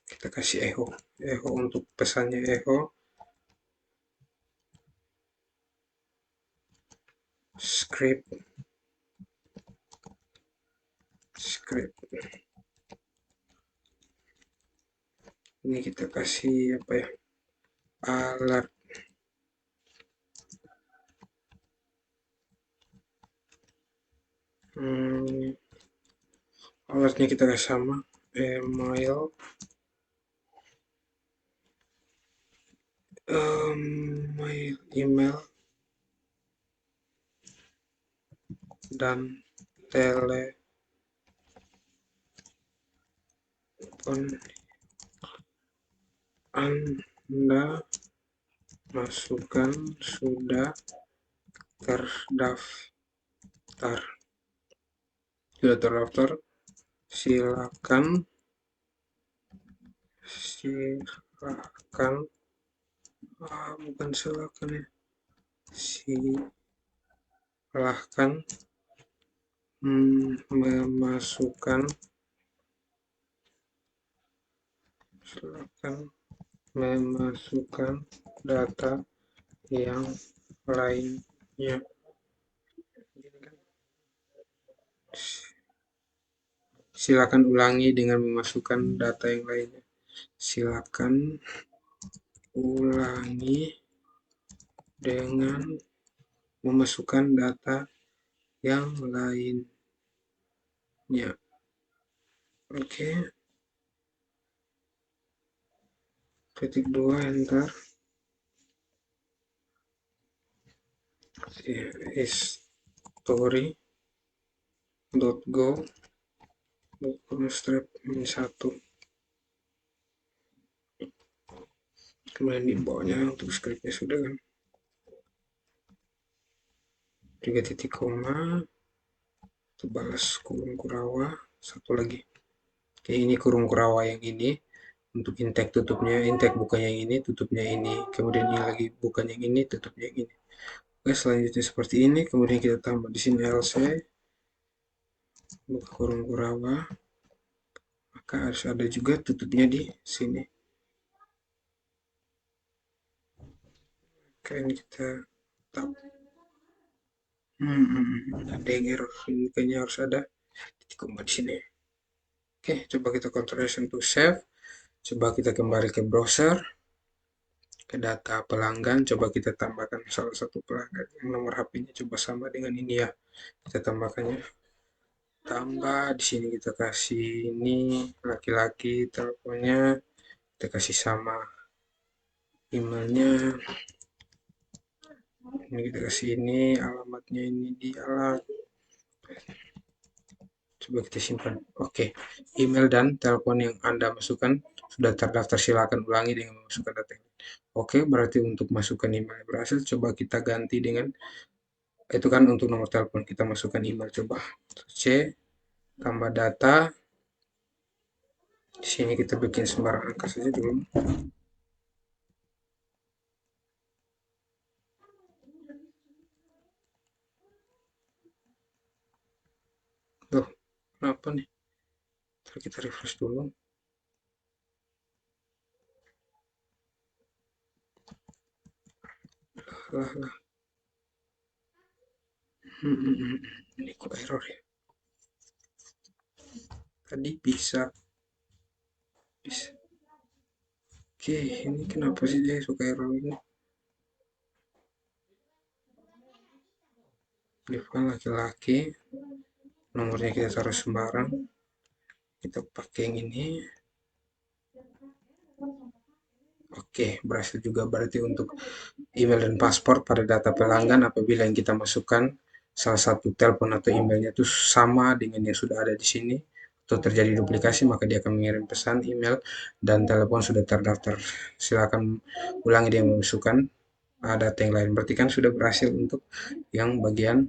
kita kasih echo untuk pesannya echo script ini kita kasih apa ya, alert alertnya kita kasih sama email email dan telepon Anda masukkan sudah terdaftar. Silakan bukan silakan ya, silahkan memasukkan data yang lainnya. Silakan ulangi dengan memasukkan data yang lainnya. Silakan ulangi dengan memasukkan data yang lainnya. Oke. Ketik 2 enter. history dot go strap ini satu, kemudian di bawahnya untuk scriptnya sudah kan, 3 titik koma, balas kurung kurawa, satu lagi. Oke, ini kurung kurawa yang ini untuk intake, tutupnya intake, bukan yang ini, tutupnya ini, kemudian ini lagi bukan yang ini, tutupnya yang ini. Oke, selanjutnya seperti ini, kemudian kita tambah di sini lc, buka kurung kurawa, maka harus ada juga tutupnya di sini. Oke, ini kita tap. Ada yang error, ini kayaknya harus ada titik koma di sini. Oke, coba kita Ctrl S untuk save. Coba kita kembali ke browser, ke data pelanggan. Coba kita tambahkan salah satu pelanggan yang nomor HP-nya coba sama dengan ini ya. Kita tambahkannya. Tambah di sini kita kasih ini laki-laki, teleponnya kita kasih sama, emailnya ini kita kasih, ini alamatnya ini di alat. Coba kita simpan. Oke, email dan telepon yang Anda masukkan sudah terdaftar. Silakan ulangi dengan memasukkan data ini. Oke, berarti untuk masukkan email berhasil. Coba kita ganti dengan, itu kan untuk nomor telepon, kita masukkan email. Coba C, tambah data. Di sini kita bikin sembarang angka saja dulu. Loh, kenapa nih? Ntar kita refresh dulu. Lah. Ini kok error ya? Tadi bisa. Oke, ini kenapa sih dia suka error ini? Depan laki-laki, nomornya kita taruh sembarang. Kita pakai yang ini. Oke, berhasil juga. Berarti untuk email dan paspor pada data pelanggan, apabila yang kita masukkan salah satu telepon atau emailnya itu sama dengan yang sudah ada di sini atau terjadi duplikasi, maka dia akan mengirim pesan, email dan telepon sudah terdaftar. Silakan ulangi dia memasukkan data yang lain. Berarti kan sudah berhasil untuk yang bagian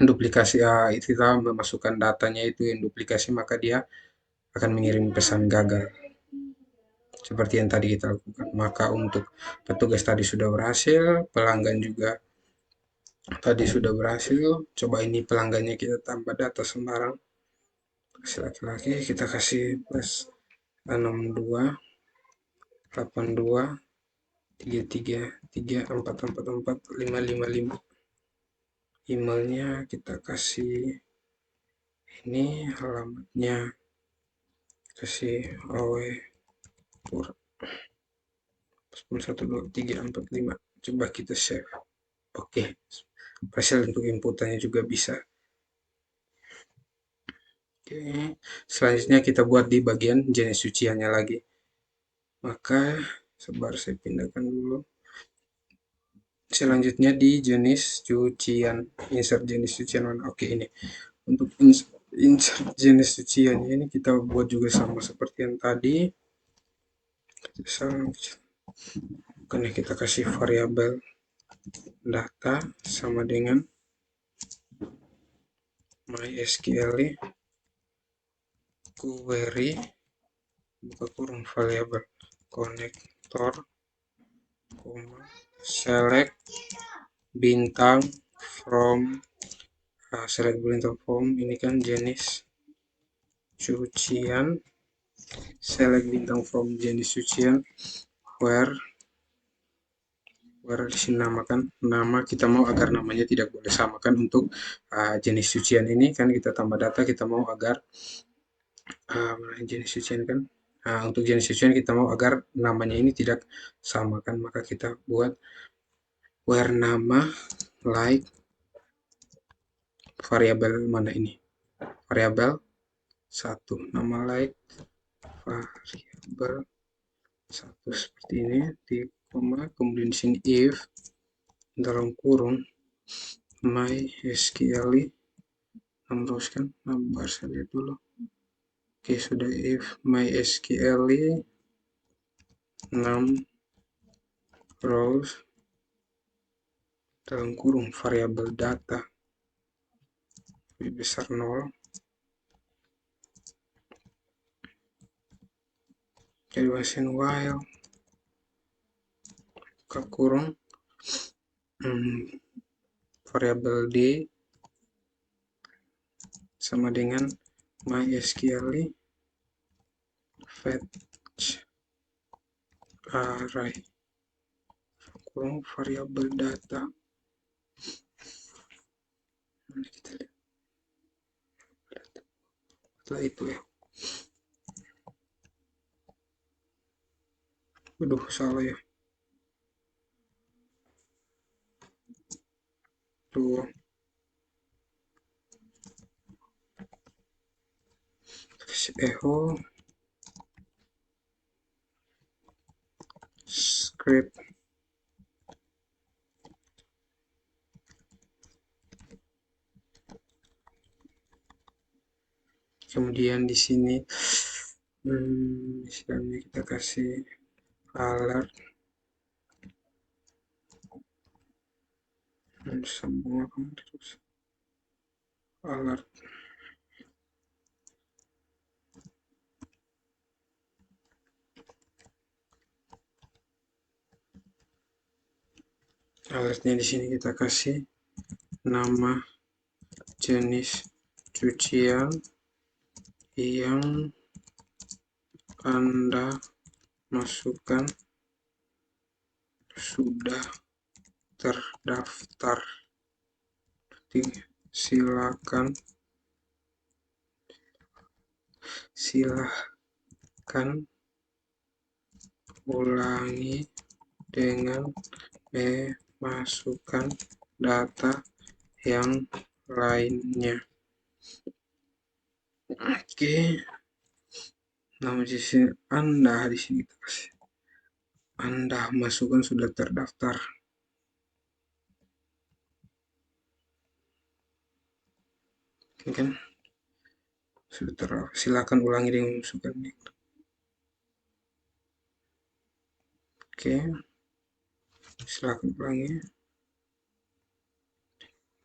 duplikasi. Itu kita memasukkan datanya itu yang duplikasi, maka dia akan mengirim pesan gagal seperti yang tadi kita lakukan. Maka untuk petugas tadi sudah berhasil, pelanggan juga tadi sudah berhasil. Coba ini pelanggannya kita tambah data sembarang. Kasih laki-laki, kita kasih plus 62 82 33 3444 555. Emailnya kita kasih ini, alamatnya kasih aw pur 1123445. Coba kita save. Oke, berhasil untuk inputannya juga bisa. Oke, selanjutnya kita buat di bagian jenis cuciannya lagi. Maka sebar saya pindahkan dulu. Selanjutnya di jenis cucian, insert jenis cucian mana? Oke, ini untuk insert jenis cuciannya ini kita buat juga sama seperti yang tadi. Karena kita kasih variabel data sama dengan mysql query, buka kurung variabel konektor, select bintang from, select bintang from ini kan jenis cucian, select bintang from jenis cucian, where di sini namakan nama, kita mau agar namanya tidak boleh samakan untuk jenis cucian ini kan, kita tambah data, kita mau agar jenis cucian kan, untuk jenis cucian kita mau agar namanya ini tidak sama kan, maka kita buat where nama like variabel mana ini, variabel satu, nama like variabel satu seperti ini di koma, kemudian di sini if dalam kurung MySQL teruskan. Nah, saya lihat dulu. Oke, sudah. If MySQL 6 rows dalam kurung variabel data lebih besar 0, jadi mesin while buka kurung variabel d sama dengan MySQL fetch array kurung variabel data. Mari kita lihat setelah itu ya. Waduh, salah ya. Tuh, echo script kemudian di sini misalnya kita kasih alert semua terus alert alertnya di sini kita kasih nama jenis cucian yang Anda masukkan sudah terdaftar. Silakan ulangi dengan memasukkan data yang lainnya. Oke, nama jenis Anda di sini kita kasih Anda masukkan sudah terdaftar. Oke kan? Sudah terdaftar. Silakan ulangi dengan memasukkan. Oke, silakan ulangi.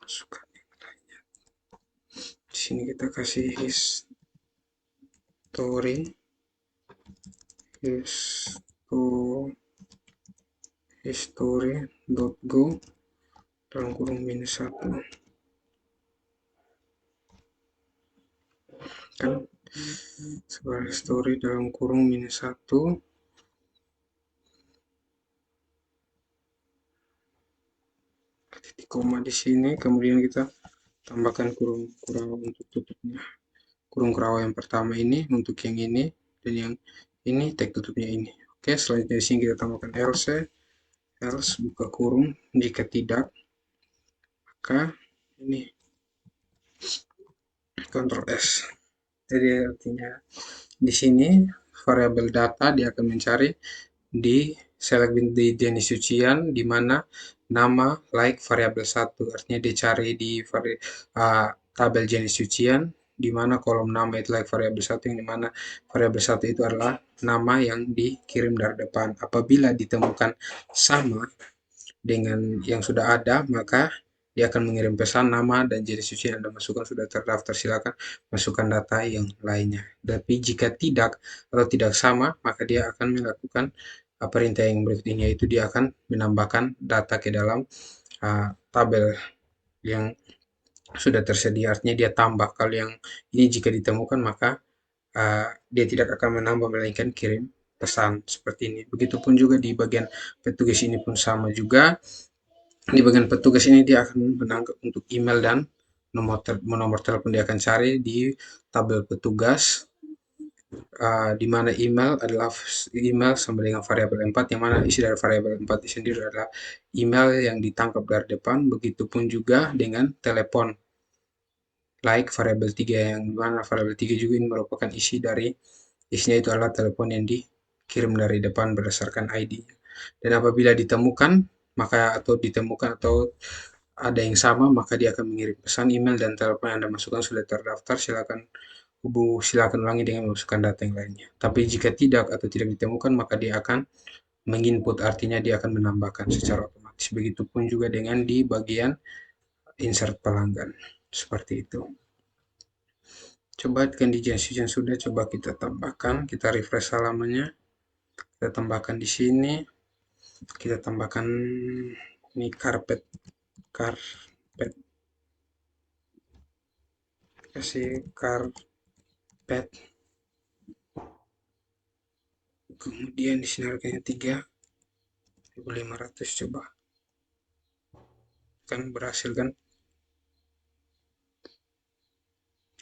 Masukkan yang lainnya. Di sini kita kasih history.go dalam kurung -1 kan sebagai history dalam kurung -1 titik koma di sini, kemudian kita tambahkan kurung kurawa untuk tutupnya, kurung kurawa yang pertama ini untuk yang ini, dan yang ini tag tutupnya ini. Oke, selanjutnya di sini kita tambahkan else buka kurung, jika tidak maka ini Ctrl S. Jadi artinya di sini variabel data dia akan mencari di select di jenis cucian di mana nama like variabel 1, artinya dia cari di tabel jenis cucian di mana kolom nama itu like variabel 1, yang di mana variabel 1 itu adalah nama yang dikirim dari depan. Apabila ditemukan sama dengan yang sudah ada, maka dia akan mengirim pesan nama dan jenis cuci yang Anda masukkan sudah terdaftar, silakan masukkan data yang lainnya. Tapi jika tidak atau tidak sama, maka dia akan melakukan perintah yang berikut ini, yaitu dia akan menambahkan data ke dalam tabel yang sudah tersedia, artinya dia tambah. Kalau yang ini jika ditemukan maka dia tidak akan menambah melainkan kirim pesan seperti ini. Begitupun juga di bagian petugas ini pun sama juga. Di bagian petugas ini dia akan menangkap untuk email dan nomor telepon, dia akan cari di tabel petugas di mana email adalah email sama dengan variabel 4, yang mana isi dari variabel 4 itu sendiri adalah email yang ditangkap dari depan. Begitupun juga dengan telepon like variabel 3, yang mana variabel 3 juga ini merupakan isinya itu adalah telepon yang dikirim dari depan berdasarkan ID. Dan apabila ditemukan atau ada yang sama, maka dia akan mengirim pesan email dan telepon yang Anda masukkan sudah terdaftar, silakan ulangi dengan memasukkan data yang lainnya. Tapi jika tidak atau tidak ditemukan, maka dia akan menginput, artinya dia akan menambahkan secara otomatis. Begitupun juga dengan di bagian insert pelanggan. Seperti itu. Coba conditions yang sudah, coba kita tambahkan, kita refresh halamannya, kita tambahkan di sini, kita tambahkan ini karpet, kasih karpet, kemudian di sini harganya 3.500, coba kan berhasil kan.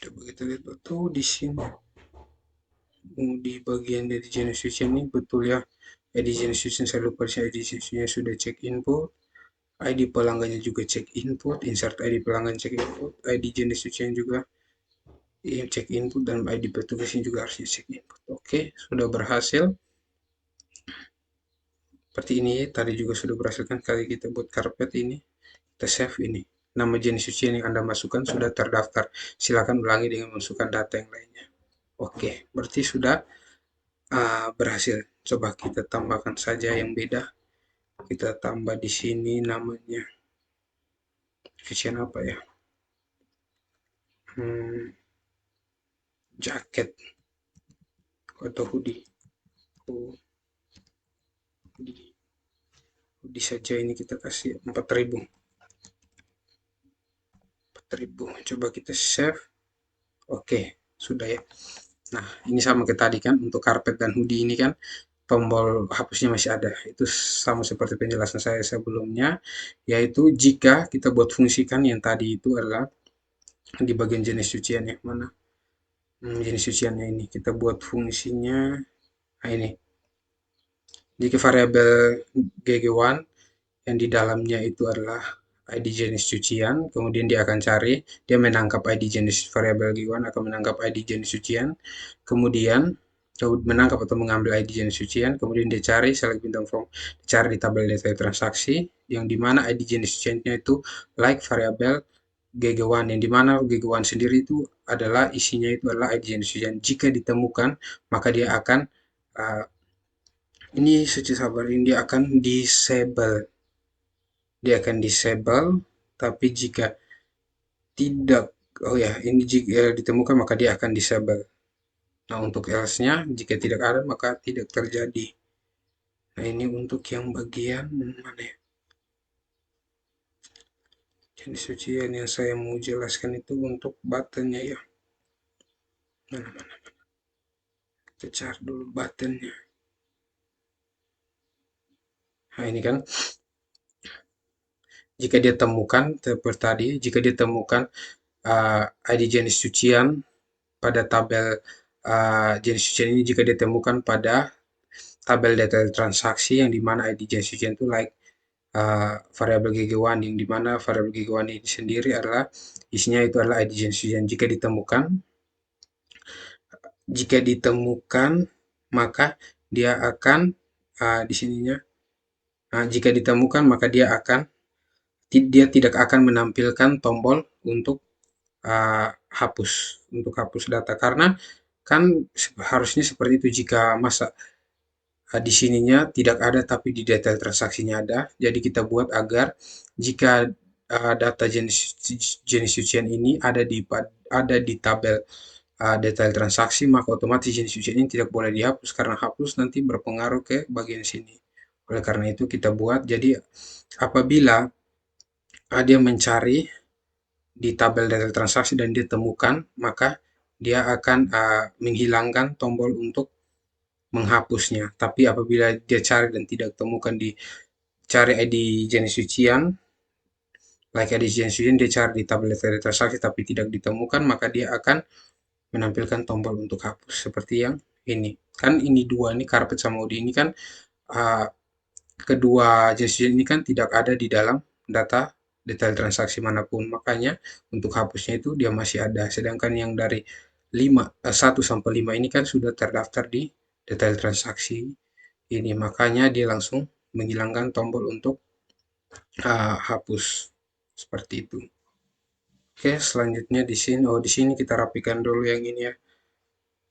Coba kita lihat betul di sini. Di bagian dari jenis switch ini betul ya, ID jenis switch saya lupa, ID switchnya sudah cek input, ID pelanggannya juga cek input, insert ID pelanggan cek input, ID jenis switchnya juga cek input, dan ID petugasnya juga harusnya cek input. Oke, sudah berhasil. Seperti ini tadi juga sudah berhasil kan, kali kita buat karpet ini, kita save ini. Nama jenis switch yang Anda masukkan sudah terdaftar. Silakan ulangi dengan masukkan data yang lainnya. Oke, berarti sudah berhasil. Coba kita tambahkan saja yang beda. Kita tambah di sini namanya fashion apa ya? Jaket atau hoodie. Hoodie saja ini kita kasih 4.000. 4.000. Coba kita save. Oke, sudah ya. Nah, ini sama kayak tadi kan, untuk karpet dan hoodie ini kan tombol hapusnya masih ada. Itu sama seperti penjelasan saya sebelumnya, yaitu jika kita buat fungsikan yang tadi itu adalah di bagian jenis cucian ya, mana jenis cuciannya ini. Kita buat fungsinya, nah ini. Jika variabel gg1 yang di dalamnya itu adalah ID jenis cucian, kemudian dia akan cari, dia menangkap ID jenis variabel gg1 akan menangkap ID jenis cucian, kemudian menangkap atau mengambil ID jenis cucian, kemudian dia cari select bintang from, dicari di tabel data transaksi, yang dimana ID jenis cuciannya itu like variabel gg1, yang dimana gg1 sendiri itu adalah isinya itu adalah ID jenis cucian. Jika ditemukan, maka dia akan ini suci sabar, ini dia akan disable. Dia akan disable, tapi jika tidak, oh ya, ini jika ditemukan maka dia akan disable. Nah, untuk else-nya, jika tidak ada maka tidak terjadi. Nah, ini untuk yang bagian mana ya? Jenis cucian yang saya mau jelaskan itu untuk buttonnya ya. Mana? Kita cari dulu buttonnya. Nah, ini kan, jika dia temukan, seperti tadi, jika dia temukan ID jenis cucian pada tabel jenis cucian ini, jika ditemukan pada tabel detail transaksi yang dimana ID jenis cucian itu like variabel gg1, yang dimana variabel gg1 ini sendiri adalah isinya itu adalah ID jenis cucian. Jika ditemukan maka dia akan di sininya, jika ditemukan maka dia tidak akan menampilkan tombol untuk hapus, data, karena kan harusnya seperti itu. Jika masa di sininya tidak ada tapi di detail transaksinya ada, jadi kita buat agar jika data jenis cucian ini ada di tabel detail transaksi, maka otomatis jenis cucian ini tidak boleh dihapus, karena hapus nanti berpengaruh ke bagian sini. Oleh karena itu kita buat, jadi apabila dia mencari di tabel detail transaksi dan ditemukan, maka dia akan menghilangkan tombol untuk menghapusnya. Tapi apabila dia cari dan tidak temukan di cari ID jenis cucian, like ID jenis cucian, dia cari di tabel detail transaksi tapi tidak ditemukan, maka dia akan menampilkan tombol untuk hapus seperti yang ini. Kan ini dua, ini karpet sama Udi ini kan uh, kedua jenis ini kan tidak ada di dalam data detail transaksi manapun, makanya untuk hapusnya itu dia masih ada. Sedangkan yang dari 1 sampai 5 ini kan sudah terdaftar di detail transaksi ini, makanya dia langsung menghilangkan tombol untuk hapus seperti itu. Oke, selanjutnya di sini, di sini kita rapikan dulu yang ini ya.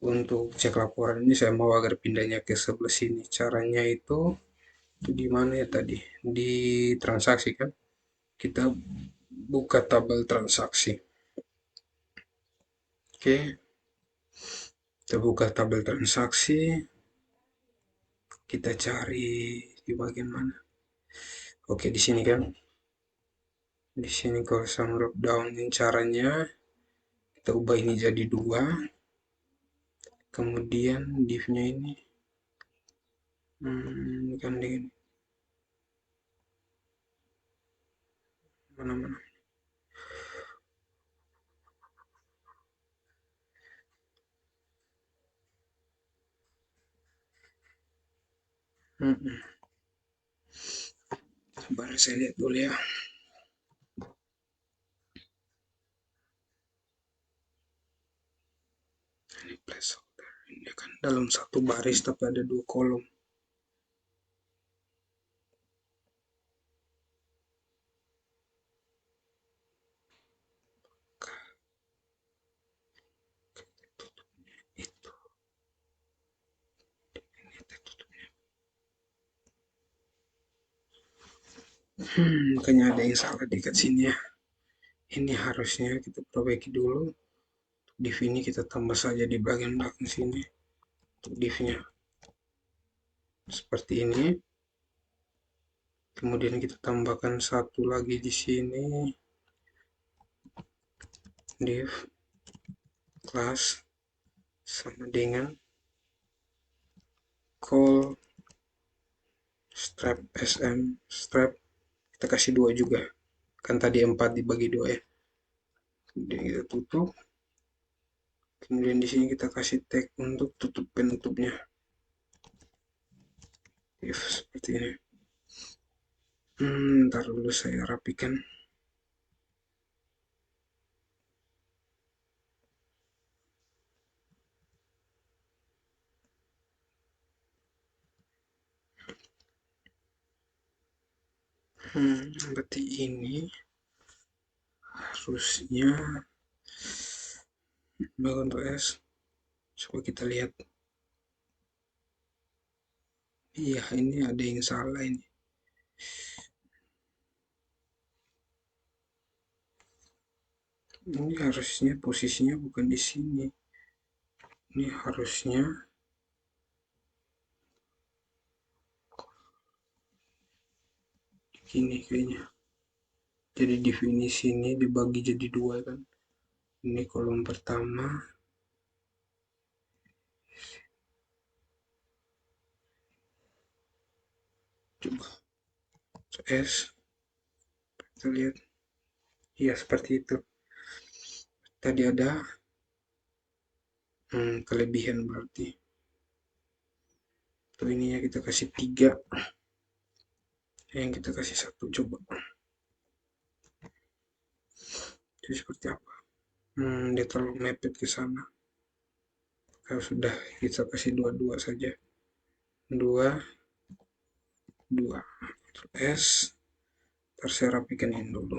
Untuk cek laporan ini saya mau agar pindahnya ke sebelah sini. Caranya itu di mana ya tadi? Di transaksi kan? Kita buka tabel transaksi. Oke, kita buka tabel transaksi. Kita cari di bagian mana? Oke, di sini kan. Di sini kalau sama drop down ini caranya kita ubah ini jadi dua. Kemudian div-nya ini kan dengan mana-mana. Sebentar saya lihat dulu ya. Ini placeholder. Ini kan dalam satu baris tapi ada dua kolom. Itu. Makanya ada yang salah dekat sini ya. Ini harusnya kita perbaiki dulu. Div ini kita tambah saja di bagian belakang sini. Untuk div-nya seperti ini. Kemudian kita tambahkan satu lagi di sini. Div class sama dengan call strap sm strap, kita kasih dua juga. Kan tadi 4 dibagi dua ya. Kemudian kita tutup. Kemudian di sini kita kasih tag untuk tutup penutupnya. If seperti ini. Ntar dulu saya rapikan. Berarti ini harusnya untuk S. Coba kita lihat. Iya, ini ada yang salah ini. Ini harusnya posisinya bukan di sini. Ini harusnya gini kayaknya. Jadi definisi ini dibagi jadi dua kan. Ini kolom pertama. Coba S. Kita lihat. Iya, seperti itu. Tadi ada kelebihan berarti. Tuh ininya kita kasih 3. Yang kita kasih 1. Coba. Jadi seperti apa? Dia terlalu mepet ke sana. Kalau sudah kita kasih 2-2 saja. 2, 2. S. Ntar saya rapikan ini dulu.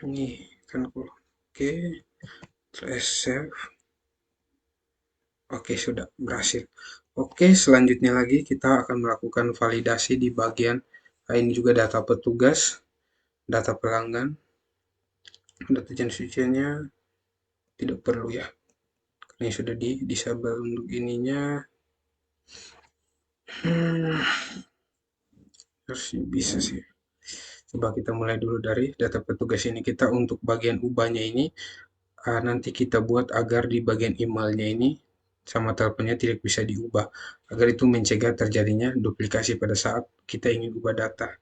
Ini kan kalau oke. Terus save. Oke, sudah berhasil. Oke, selanjutnya lagi kita akan melakukan validasi di bagian ini juga data petugas, data pelanggan, data jenis-jenisnya tidak perlu ya. Karena sudah di disable untuk ininya. Harusnya bisa sih. Coba kita mulai dulu dari data petugas ini. Kita untuk bagian ubahnya ini nanti kita buat agar di bagian emailnya ini sama teleponnya tidak bisa diubah. Agar itu mencegah terjadinya duplikasi pada saat kita ingin ubah data.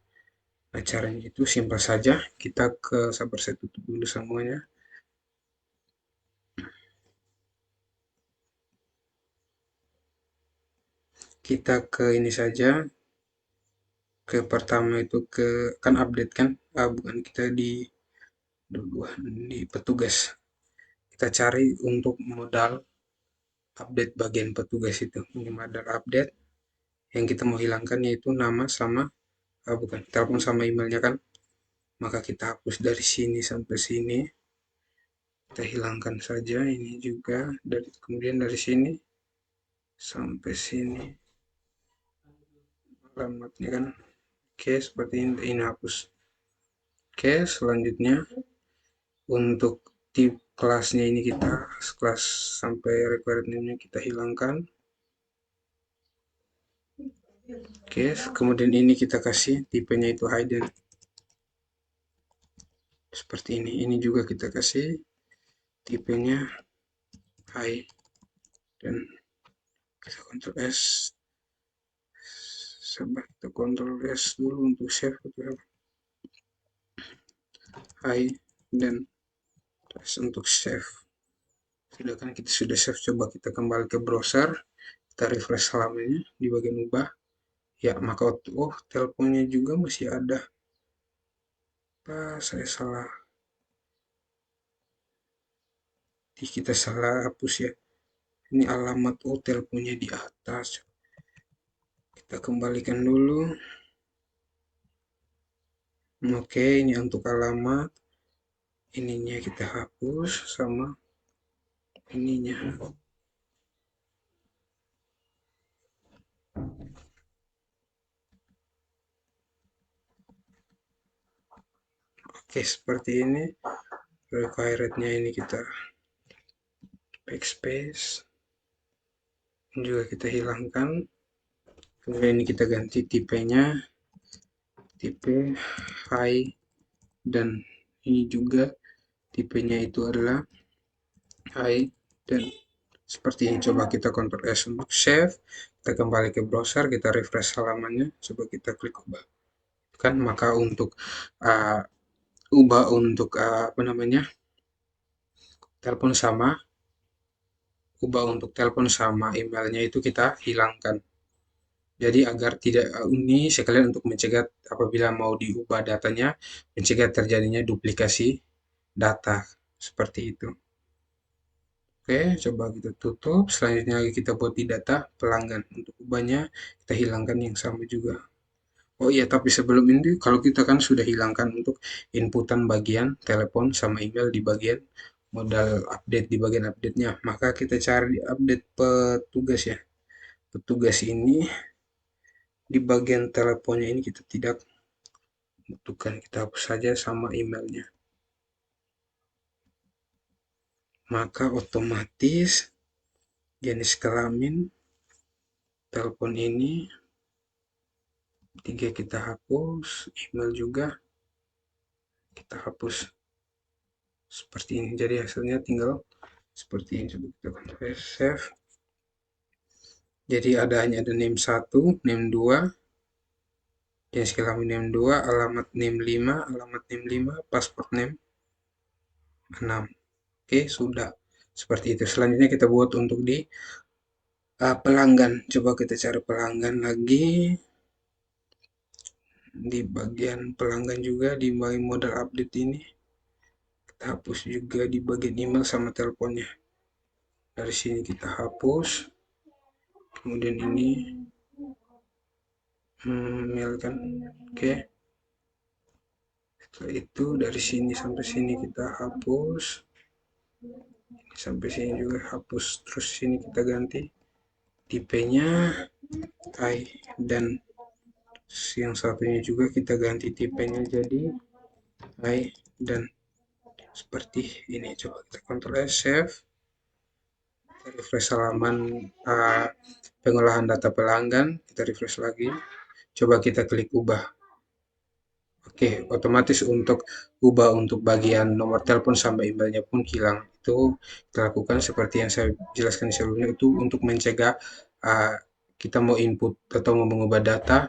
Nah, caranya itu simpel saja. Kita sabar saya tutup dulu semuanya. Kita ke ini saja. Ke pertama itu kan update kan? Bukan kita di petugas. Kita cari untuk modal update bagian petugas itu. Ini modal update. Yang kita mau hilangkan yaitu nama sama, bukan, telepon sama emailnya kan. Maka kita hapus dari sini sampai sini. Kita hilangkan saja ini juga. Kemudian dari sini sampai sini. Alamatnya kan. Oke, seperti ini hapus. Oke, selanjutnya untuk tip kelasnya ini kita kelas sampai required name-nya kita hilangkan. Oke, kemudian ini kita kasih tipenya itu hidden. Seperti ini. Ini juga kita kasih tipenya high dan kita Ctrl S. Coba kita Ctrl S dulu untuk save gitu. High dan S untuk save. Sedangkan kita sudah save, coba kita kembali ke browser, kita refresh halamannya di bagian ubah. Ya, maka teleponnya juga masih ada. Saya salah. Kita salah hapus ya. Ini alamat teleponnya di atas. Kita kembalikan dulu. Oke, ini untuk alamat. Ininya kita hapus sama ininya. Oke, seperti ini. Required-nya ini kita backspace. Ini juga kita hilangkan. Kemudian ini kita ganti tipenya. Tipe high. Dan ini juga tipenya itu adalah high. Dan seperti ini. Coba kita Ctrl S untuk save. Kita kembali ke browser. Kita refresh halamannya. Coba kita klik ubah. Kan maka untuk uh, ubah untuk apa namanya, telepon sama, ubah untuk telepon sama emailnya itu kita hilangkan. Jadi agar tidak, ini sekalian untuk mencegah apabila mau diubah datanya, mencegah terjadinya duplikasi data seperti itu. Oke, coba kita tutup. Selanjutnya lagi kita buat di data pelanggan. Untuk ubahnya kita hilangkan yang sama juga. Oh iya, tapi sebelum ini kalau kita kan sudah hilangkan untuk inputan bagian telepon sama email di bagian modal update, di bagian update-nya, maka kita cari update petugas ya. Petugas ini di bagian teleponnya ini kita tidak butuhkan, kita hapus saja sama emailnya. Maka otomatis jenis kelamin telepon ini 3 kita hapus, email juga kita hapus seperti ini. Jadi hasilnya tinggal seperti ini. Coba kita Ctrl save. Jadi hanya ada name 1, name 2, jenis kelamin name 2, alamat name 5, alamat name 5, pasport name 6. Oke, sudah. Seperti itu. Selanjutnya kita buat untuk di pelanggan. Coba kita cari pelanggan lagi. Di bagian pelanggan juga, di bagian modal update ini. Kita hapus juga di bagian email sama teleponnya. Dari sini kita hapus. Kemudian ini mail kan. Oke. Setelah itu dari sini sampai sini kita hapus. Sampai sini juga hapus. Terus sini kita ganti tipenya I, dan yang satunya juga kita ganti tipenya jadi I, dan seperti ini. Coba kita Ctrl S save. Kita refresh halaman pengolahan data pelanggan. Kita refresh lagi. Coba kita klik ubah. Oke, otomatis untuk ubah untuk bagian nomor telepon sampai emailnya pun hilang. Itu kita lakukan seperti yang saya jelaskan sebelumnya, itu untuk mencegah uh, kita mau input atau mau mengubah data,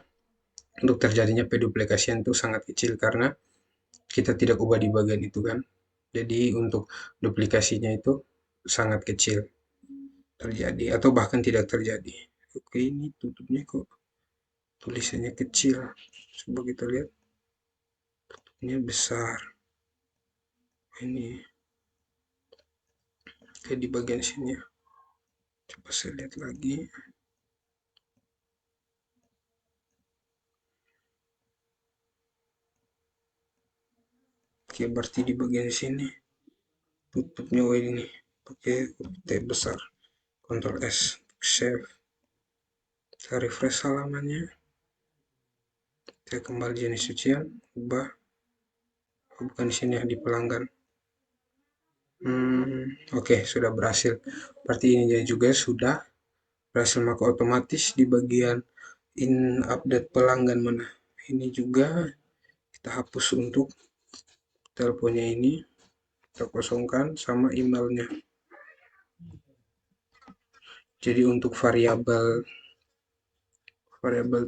untuk terjadinya peduplikasian itu sangat kecil karena kita tidak ubah di bagian itu kan. Jadi untuk duplikasinya itu sangat kecil terjadi atau bahkan tidak terjadi. Oke, ini tutupnya kok tulisannya kecil. Coba kita lihat, ini besar. Ini kayak di bagian sini ya. Coba saya lihat lagi. Oke, berarti di bagian sini tutupnya ini pakai T besar, Ctrl S, save, kita refresh halamannya, kita kembali jenis cucian, ubah, bukan di sini ya, di pelanggan. Oke, sudah berhasil. Berarti ini juga sudah berhasil, maka otomatis di bagian update pelanggan mana ini juga kita hapus untuk teleponnya ini, kita kosongkan sama emailnya. Jadi untuk variabel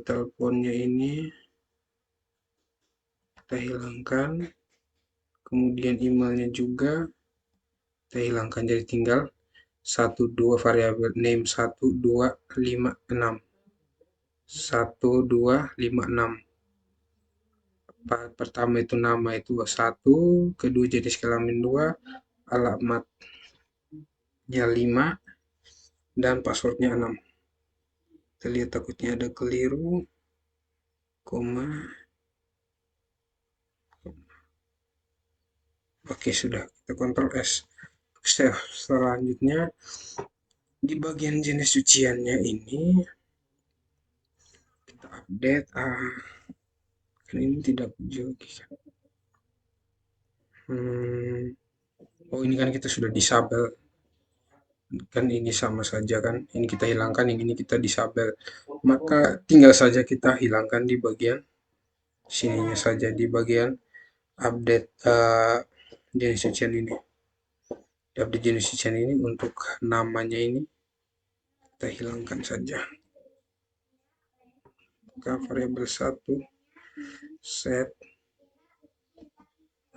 teleponnya ini kita hilangkan, kemudian emailnya juga kita hilangkan, jadi tinggal 12 variabel name 1256 1256. Pertama itu nama itu 1, kedua jenis kelamin 2, alamatnya 5, dan passwordnya 6. Kita lihat takutnya ada keliru, koma. Oke, sudah, kita Ctrl S. Selanjutnya di bagian jenis cuciannya ini kita update, kan ini tidak juga. Oh, ini kan kita sudah disable, kan ini sama saja kan, ini kita hilangkan, yang ini kita disable, maka tinggal saja kita hilangkan di bagian sininya saja, di bagian update jenis cucian ini. Di update jenis cucian ini untuk namanya ini kita hilangkan saja, maka variabel 1 set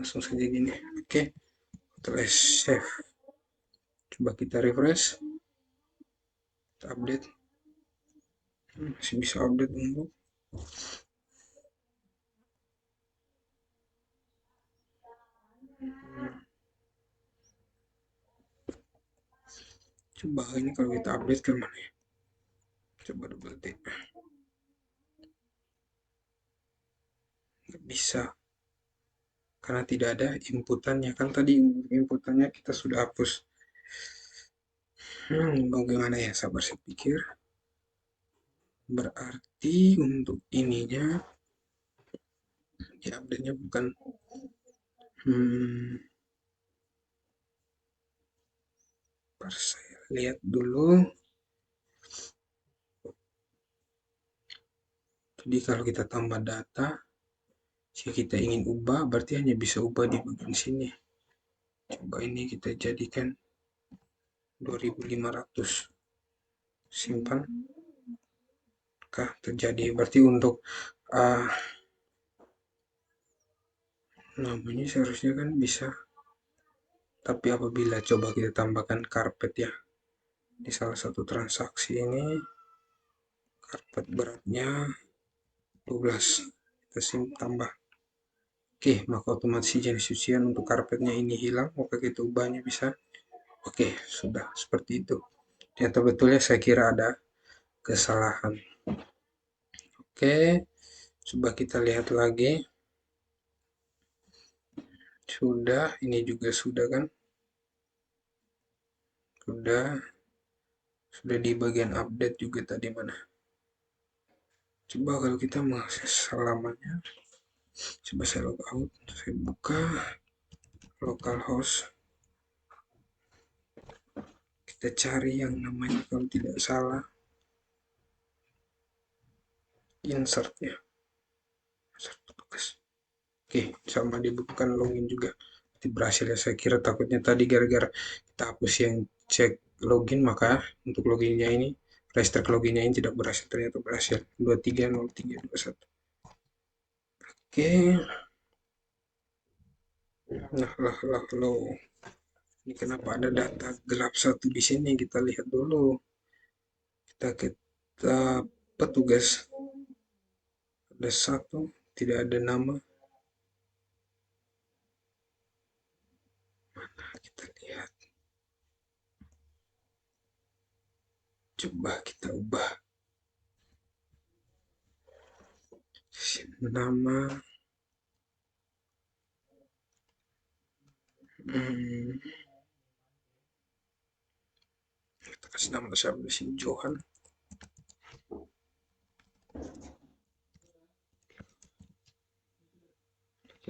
langsung saja gini. Oke, terus save, coba kita refresh, kita update, masih bisa update untuk coba ini kalau kita update ke mana ya, coba double tap, nggak bisa karena tidak ada inputannya, kan tadi inputannya kita sudah hapus. Bagaimana ya, sabar saya pikir. Berarti untuk ininya ya update-nya bukan, saya lihat dulu. Jadi kalau kita tambah data, jika kita ingin ubah, berarti hanya bisa ubah di bagian sini. Coba ini kita jadikan 2500. Simpan. Kah terjadi. Berarti untuk namanya seharusnya kan bisa. Tapi apabila coba kita tambahkan karpet ya, di salah satu transaksi ini, karpet beratnya 12. Kita tambah. Oke, maka otomatis jenis cucian untuk karpetnya ini hilang, maka kita ubahnya bisa. Oke, sudah seperti itu. Ternyata betulnya saya kira ada kesalahan. Oke, coba kita lihat lagi. Sudah, ini juga sudah kan? Sudah di bagian update juga tadi mana? Coba kalau kita mengakses halamannya, coba saya log out, saya buka localhost. Kita cari yang namanya kalau tidak salah insert ya. Insert petugas. Oke, sama dibutuhkan login juga. Nanti berhasil ya, saya kira takutnya tadi gara-gara kita hapus yang cek login, maka untuk loginnya ini, restart loginnya ini tidak berhasil, ternyata berhasil. 230321. Oke. Loh. Ini kenapa ada data gelap satu di sini? Kita lihat dulu. Kita petugas. Ada satu, tidak ada nama. Kita lihat. Coba kita ubah. Nama. Hmm, kita kasih nama siapa di sini, Johan.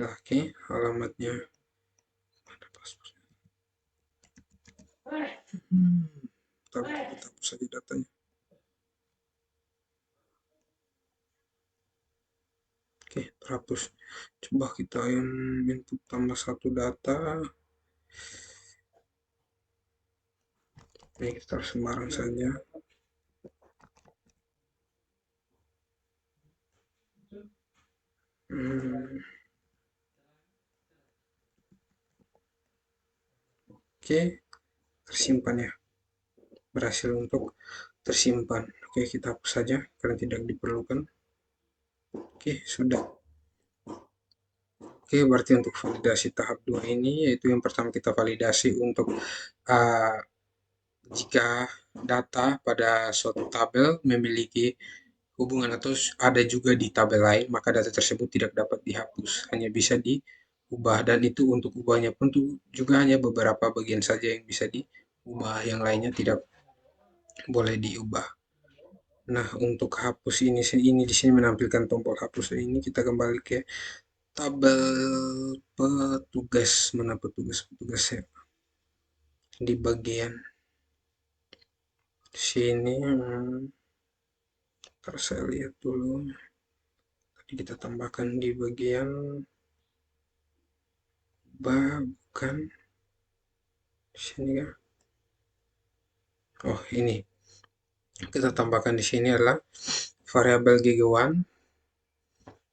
Laki, alamatnya mana paspornya? Hmm, tapi kita hapus saja datanya. Oke, terhapus. Coba kita yang input tambah satu data. Ini kita sembarang saja. Hmm, oke, tersimpan ya. Berhasil untuk tersimpan. Oke, kita hapus saja karena tidak diperlukan. Oke, sudah. Oke, berarti untuk validasi tahap 2 ini, yaitu yang pertama kita validasi untuk uh, jika data pada suatu tabel memiliki hubungan atau ada juga di tabel lain, maka data tersebut tidak dapat dihapus, hanya bisa diubah. Dan itu untuk ubahnya pun tuh juga hanya beberapa bagian saja yang bisa diubah, yang lainnya tidak boleh diubah. Nah, untuk hapus ini di sini menampilkan tombol hapus ini, kita kembali ke tabel petugas. Mana petugas ya? Di bagian sini, ntar saya lihat dulu. Tadi kita tambahkan di bagian bukan di sini ya. Oh, ini. Kita tambahkan di sini adalah variabel gigawan,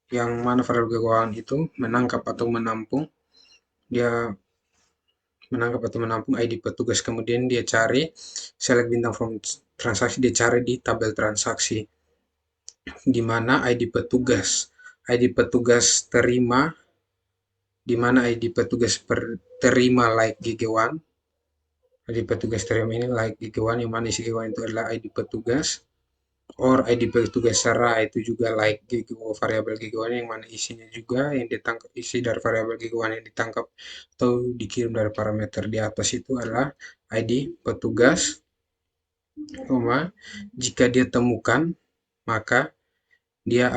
yang mana variabel gigawan itu menangkap atau menampung. Dia menangkap atau menampung ID petugas, kemudian dia cari select bintang from transaksi, dia cari di tabel transaksi di mana ID petugas terima, di mana ID petugas terima like gigawan. ID petugas terima ini like gigawan, yang mana isi gigawan itu adalah ID petugas, or ID petugas serah itu juga like gigawan, variabel gigawan yang mana isinya juga yang ditangkap, isi dari variabel gigawan yang ditangkap atau dikirim dari parameter di atas itu adalah ID petugas, jika dia temukan maka dia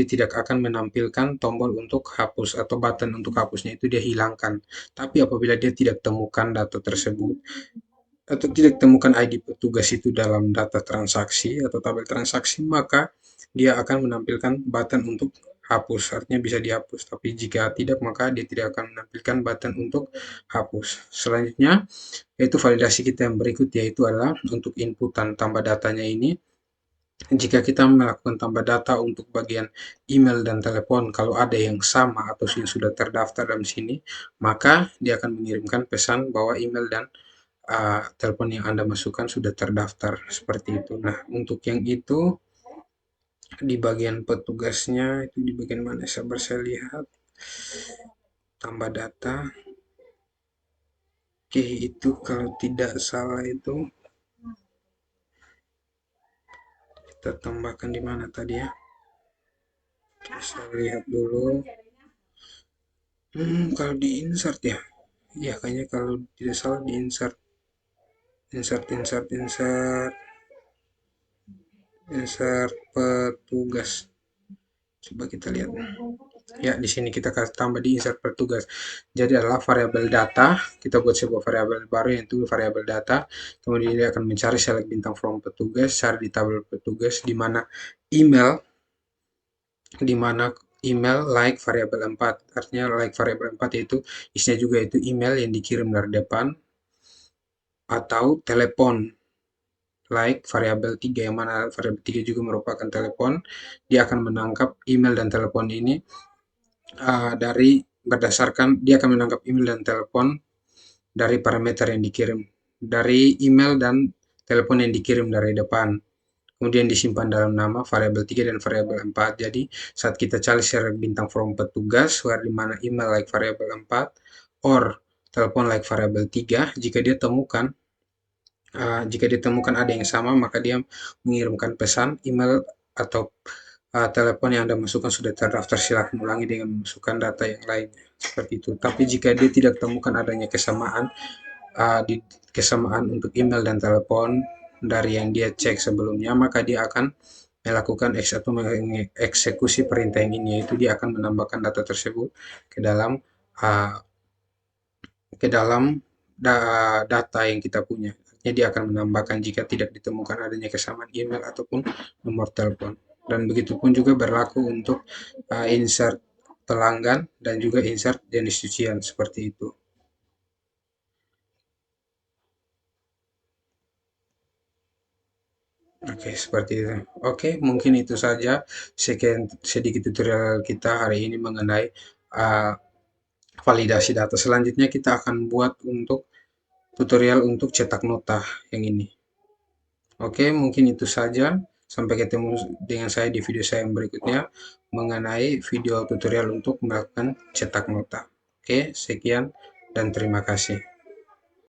tidak akan menampilkan tombol untuk hapus atau button untuk hapusnya, itu dia hilangkan. Tapi apabila dia tidak temukan data tersebut atau tidak temukan ID petugas itu dalam data transaksi atau tabel transaksi, maka dia akan menampilkan button untuk hapus, artinya bisa dihapus. Tapi jika tidak, maka dia tidak akan menampilkan button untuk hapus. Selanjutnya, yaitu validasi kita yang berikut, yaitu adalah untuk inputan tambah datanya ini. Jika kita melakukan tambah data untuk bagian email dan telepon, kalau ada yang sama atau yang sudah terdaftar dalam sini, maka dia akan mengirimkan pesan bahwa email dan telepon yang Anda masukkan sudah terdaftar, seperti itu. Nah, untuk yang itu di bagian petugasnya itu di bagian mana? Saya lihat tambah data. Oke, itu kalau tidak salah itu kita tambahkan di mana tadi ya? Oke, saya lihat dulu. Kalau di insert ya, ya kayaknya kalau tidak salah di insert, insert, insert petugas. Coba kita lihat. Ya, di sini kita kasih tambah di insert petugas. Jadi adalah variabel data, kita buat sebuah variabel baru yaitu variabel data. Kemudian dia akan mencari select bintang from petugas, cari di tabel petugas di mana email, di mana email like variabel 4. Artinya like variabel 4 yaitu isinya juga itu email yang dikirim dari depan, atau telepon like variabel 3, yang mana variabel 3 juga merupakan telepon. Dia akan menangkap email dan telepon ini dari berdasarkan, dia akan menangkap email dan telepon dari parameter yang dikirim dari email dan telepon yang dikirim dari depan, kemudian disimpan dalam nama variabel 3 dan variabel 4. Jadi saat kita cari select bintang from petugas where di mana email like variabel 4 or telepon like variabel 3, jika ditemukan ada yang sama, maka dia mengirimkan pesan email atau telepon yang Anda masukkan sudah terdaftar, silakan ulangi dengan memasukkan data yang lainnya, seperti itu. Tapi jika dia tidak temukan adanya kesamaan untuk email dan telepon dari yang dia cek sebelumnya, maka dia akan melakukan atau mengeksekusi perintah yang ini, yaitu dia akan menambahkan data tersebut ke dalam uh, ke dalam data yang kita punya. Artinya dia akan menambahkan jika tidak ditemukan adanya kesamaan email ataupun nomor telepon. Dan begitu pun juga berlaku untuk insert pelanggan dan juga insert jenis cucian seperti itu. Oke, seperti itu. Oke, mungkin itu saja sekian sedikit tutorial kita hari ini mengenai uh, validasi data. Selanjutnya kita akan buat untuk tutorial untuk cetak nota yang ini. Oke, mungkin itu saja. Sampai ketemu dengan saya di video saya yang berikutnya mengenai video tutorial untuk melakukan cetak nota. Oke, sekian dan terima kasih.